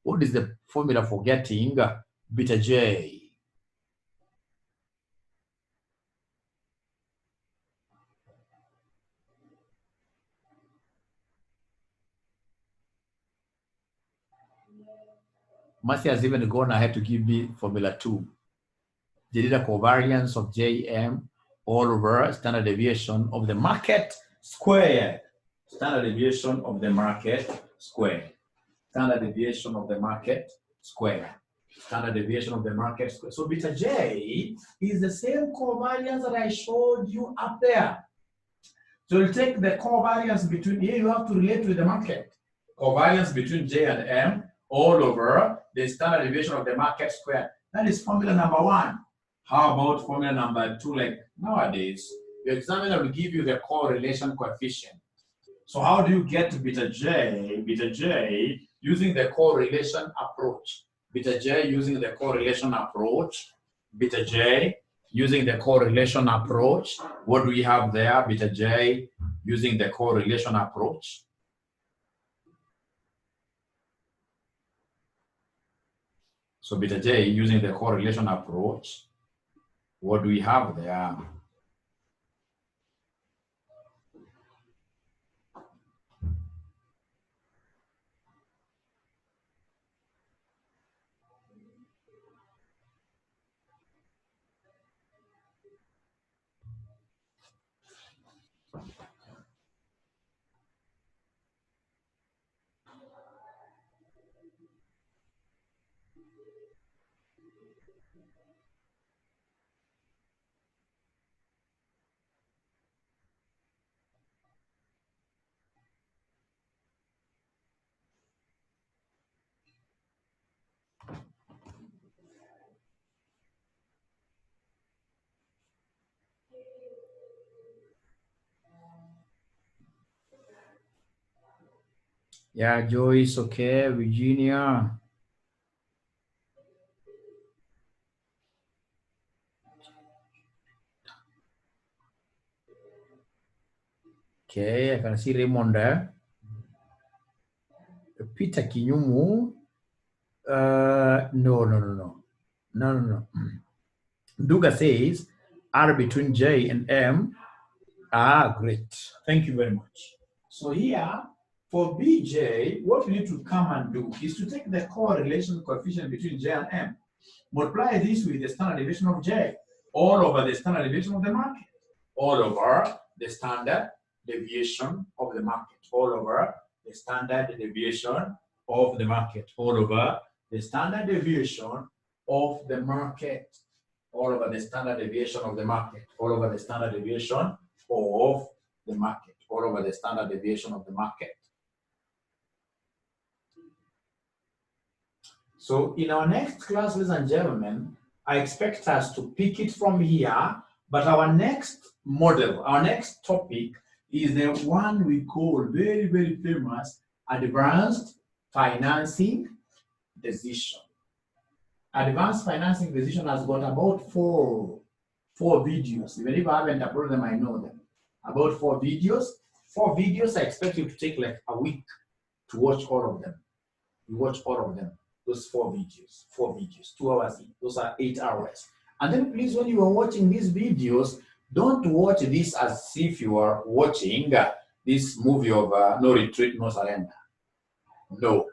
What is the formula for getting beta J? Marcia has even gone ahead to give me formula 2. The covariance of JM all over standard deviation of the market squared. Standard deviation of the market squared. Standard deviation of the market squared. Standard deviation of the market squared. So beta J is the same covariance that I showed you up there. So you take the covariance between, here you have to relate with the market. Covariance between J and M all over the standard deviation of the market squared. That is formula number 1. How about formula number 2? Like nowadays, your examiner will give you the correlation coefficient. So how do you get beta J? Beta J using the correlation approach. Beta J using the correlation approach. Beta J using the correlation approach. What do we have there? Beta J using the correlation approach. So beta J using the correlation approach. What do we have there? Yeah, Joyce, okay, Virginia. Okay, I can see Raymond there. Peter Kinyumu. No. Duga says R between J and M. Great. Thank you very much. So here, for BJ, what we need to come and do is to take the correlation coefficient between J and M, multiply this with the standard deviation of J, all over the standard deviation of the market, all over the standard deviation of the market, all over the standard deviation of the market, all over the standard deviation of the market, all over the standard deviation of the market, all over the standard deviation of the market, all over the standard deviation of the market. So in our next class, ladies and gentlemen, I expect us to pick it from here, but our next model, our next topic is the one we call very, very famous advanced financing decision. Advanced financing decision has got about four videos. Even if I haven't uploaded them, I know them. About 4 videos. 4 videos. I expect you to take like a week to watch all of them. You watch all of them. Those 4 videos, 2 hours each. Those are 8 hours. And then please, when you are watching these videos, don't watch this as if you are watching this movie of No Retreat, No Surrender. No.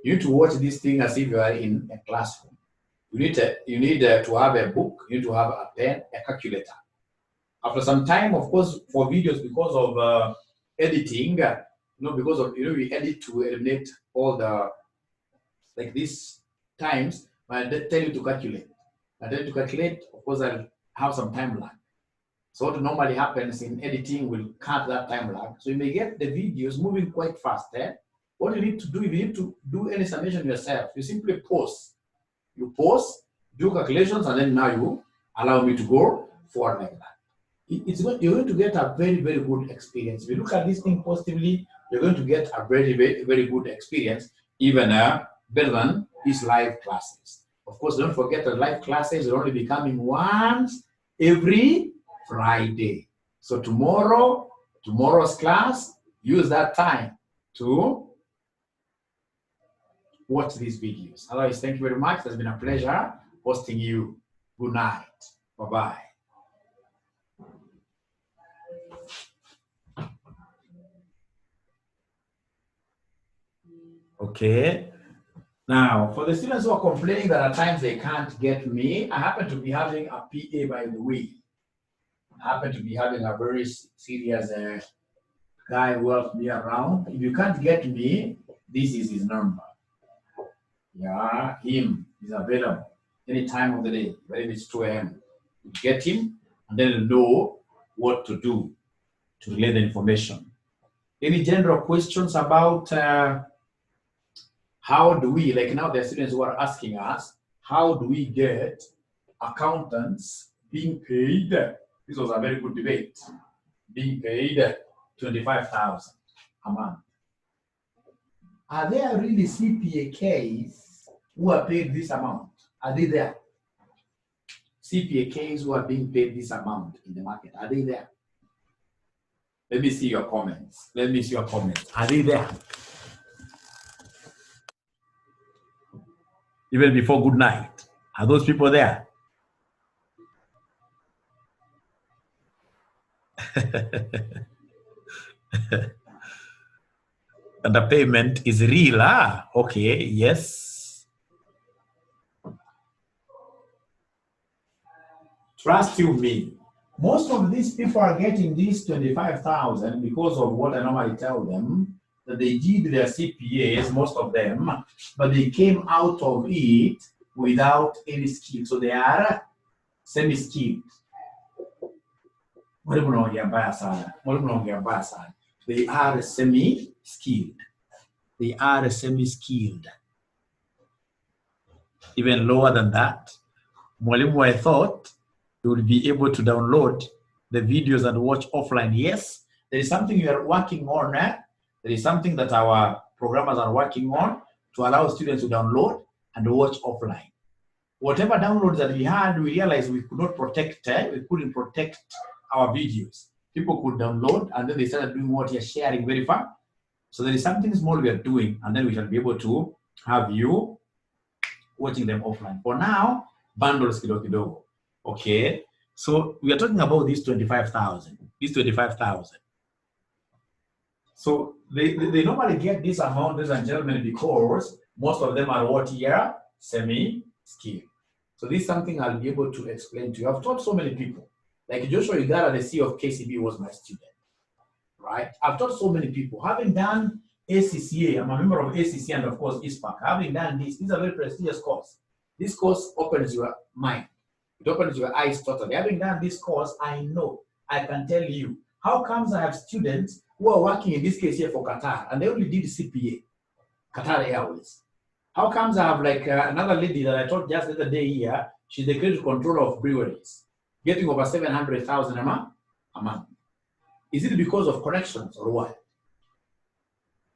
You need to watch this thing as if you are in a classroom. You need to have a book, you need to have a pen, a calculator. After some time, of course, for videos, because of editing, because of, we edit to eliminate all the, like these times, but I tell you to calculate. I tell you to calculate, of course, I'll have some time lag. So what normally happens in editing will cut that time lag. So you may get the videos moving quite fast. What you need to do, if you need to do any summation yourself, you simply pause. You pause, do calculations, and then now you allow me to go forward like that. You're going to get a very, very good experience. If you look at this thing positively, you're going to get a very, very, very good experience, even better than these live classes. Of course, don't forget that live classes will only be coming once every Friday. So tomorrow's class, use that time to watch these videos. Otherwise, thank you very much. It's been a pleasure hosting you. Good night. Bye-bye. Okay. Now, for the students who are complaining that at times they can't get me, I happen to be having a PA, by the way. I happen to be having a very serious guy who helps me around. If you can't get me, this is his number. Yeah, him is available any time of the day, whether it's 2 a.m. You get him, and then you'll know what to do to relay the information. Any general questions about how do we, like now there are students who are asking us, how do we get accountants being paid? This was a very good debate. Being paid 25,000 a month. Are there really CPAKs who are paid this amount? Are they there? CPAKs who are being paid this amount in the market, are they there? Let me see your comments. Let me see your comments. Are they there? Even before good night, are those people there? And the payment is real. Okay, yes. Trust you me. Most of these people are getting this 25,000 because of what I normally tell them, that they did their CPAs, most of them, but they came out of it without any skill. So they are semi-skilled. They are semi-skilled. They are semi-skilled. Even lower than that. Mwalimu, I thought you would be able to download the videos and watch offline. Yes, there is something we are working on. There is something that our programmers are working on to allow students to download and watch offline. Whatever downloads that we had, we realized we could not protect, we couldn't protect our videos. People could download and then they started doing what you're sharing very fast. So there is something small we are doing, and then we shall be able to have you watching them offline. For now, bundles kidogo. Okay, so we are talking about these 25,000. These 25,000. So they normally get this amount, ladies and gentlemen, because most of them are what here? Semi-skilled. So this is something I'll be able to explain to you. I've taught so many people. Like Joshua Igara, the CEO of KCB, was my student. Right? I've taught so many people. Having done ACCA, I'm a member of ACCA and of course ISPAC. Having done this is a very prestigious course. This course opens your mind. It opens your eyes totally. Having done this course, I know, I can tell you, how comes I have students who are working in this case here for Qatar and they only did CPA, Qatar Airways. How comes I have like another lady that I taught just the other day here, she's the credit controller of breweries, getting over 700,000 a month. Is it because of connections or what?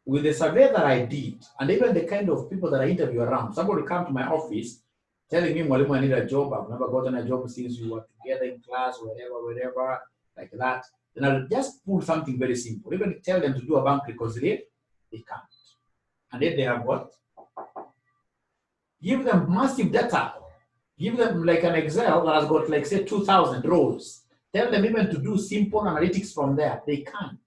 With the survey that I did, and even the kind of people that I interview around, somebody come to my office telling me, Mwalimu, I need a job. I've never gotten a job since we were together in class, wherever, like that. Then I'll just pull something very simple. Even tell them to do a bank reconciliation, they can't. And yet they have what? Give them massive data. Give them like an Excel that has got like say 2,000 rows. Tell them even to do simple analytics from there. They can't.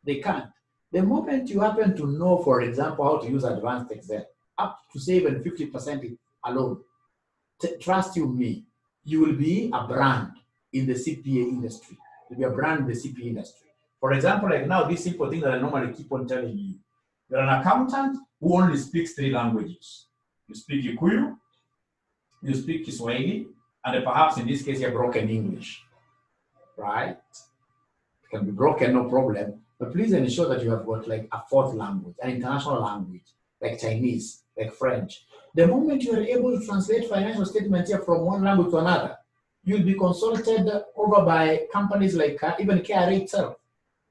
They can't. The moment you happen to know, for example, how to use advanced Excel, up to say even 50% alone, trust you me, you will be a brand in the CPA industry. You'll be a brand in the CPA industry. For example, like now, this simple thing that I normally keep on telling you. You're an accountant who only speaks 3 languages. You speak Kikuyu, you speak Kiswahili, and perhaps in this case, you're broken English, right? It can be broken, no problem. But please ensure that you have got like a 4th language, an international language, like Chinese, like French. The moment you are able to translate financial statements here from one language to another, you'll be consulted over by companies like even KRA itself,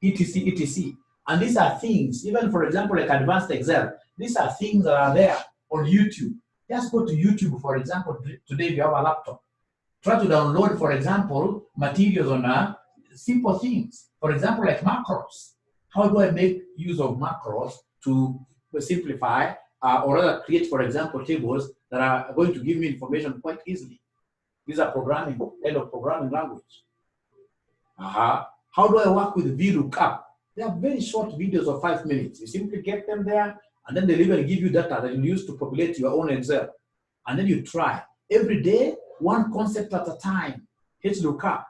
etc., etc. And these are things, even for example, like advanced Excel, these are things that are there on YouTube. Just go to YouTube, for example, today if you have a laptop. Try to download, for example, materials on simple things. For example, like macros. How do I make use of macros to simplify or rather create, for example, tables that are going to give me information quite easily? These are programming, kind of programming language. How do I work with VLOOKUP? They are very short videos of 5 minutes. You simply get them there, and then they'll even give you data that you use to populate your own Excel. And then you try. Every day, one concept at a time. HLOOKUP,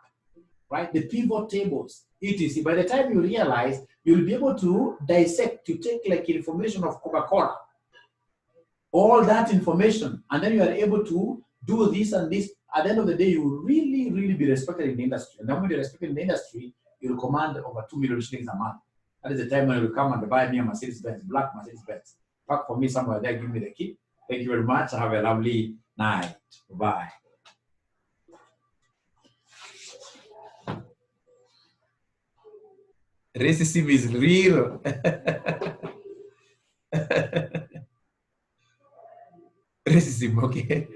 right? The pivot tables, etc. By the time you realize, you'll be able to dissect, to take like information of Coca-Cola, all that information, and then you are able to do this and this. At the end of the day, you will really, really be respected in the industry. And the moment you're respected in the industry, you'll command over 2 million shillings a month. That is the time when you come and buy me a Mercedes-Benz, black Mercedes-Benz. Park for me somewhere there, give me the key. Thank you very much. Have a lovely night. Bye. Racism is real. Racism, okay?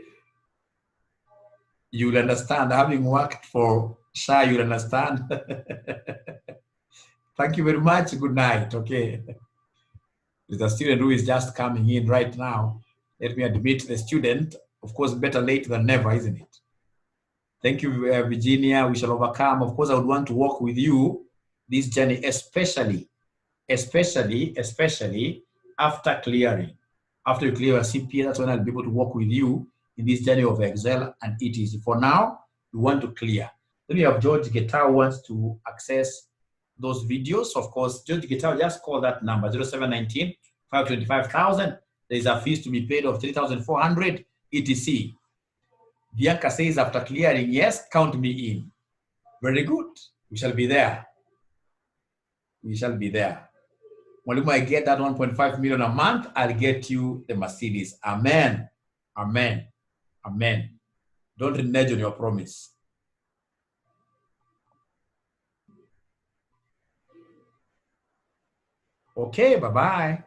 You'll understand. Having worked for SHA, you'll understand. Thank you very much. Good night, okay? There's a student who is just coming in right now. Let me admit the student. Of course, better late than never, isn't it? Thank you, Virginia. We shall overcome. Of course, I would want to walk with you this journey, especially after clearing. After you clear your CPA, that's when I'll be able to walk with you in this journey of Excel and ETC. For now, we want to clear. Then we have George Getao wants to access those videos. Of course, George Getao, just call that number, 0719 525,000. There is a fees to be paid of 3,400 ETC. Bianca says, after clearing, yes, count me in. Very good. We shall be there. We shall be there. When I get that 1.5 million a month, I'll get you the Mercedes. Amen. Amen. Amen. Don't renege on your promise. Okay, bye-bye.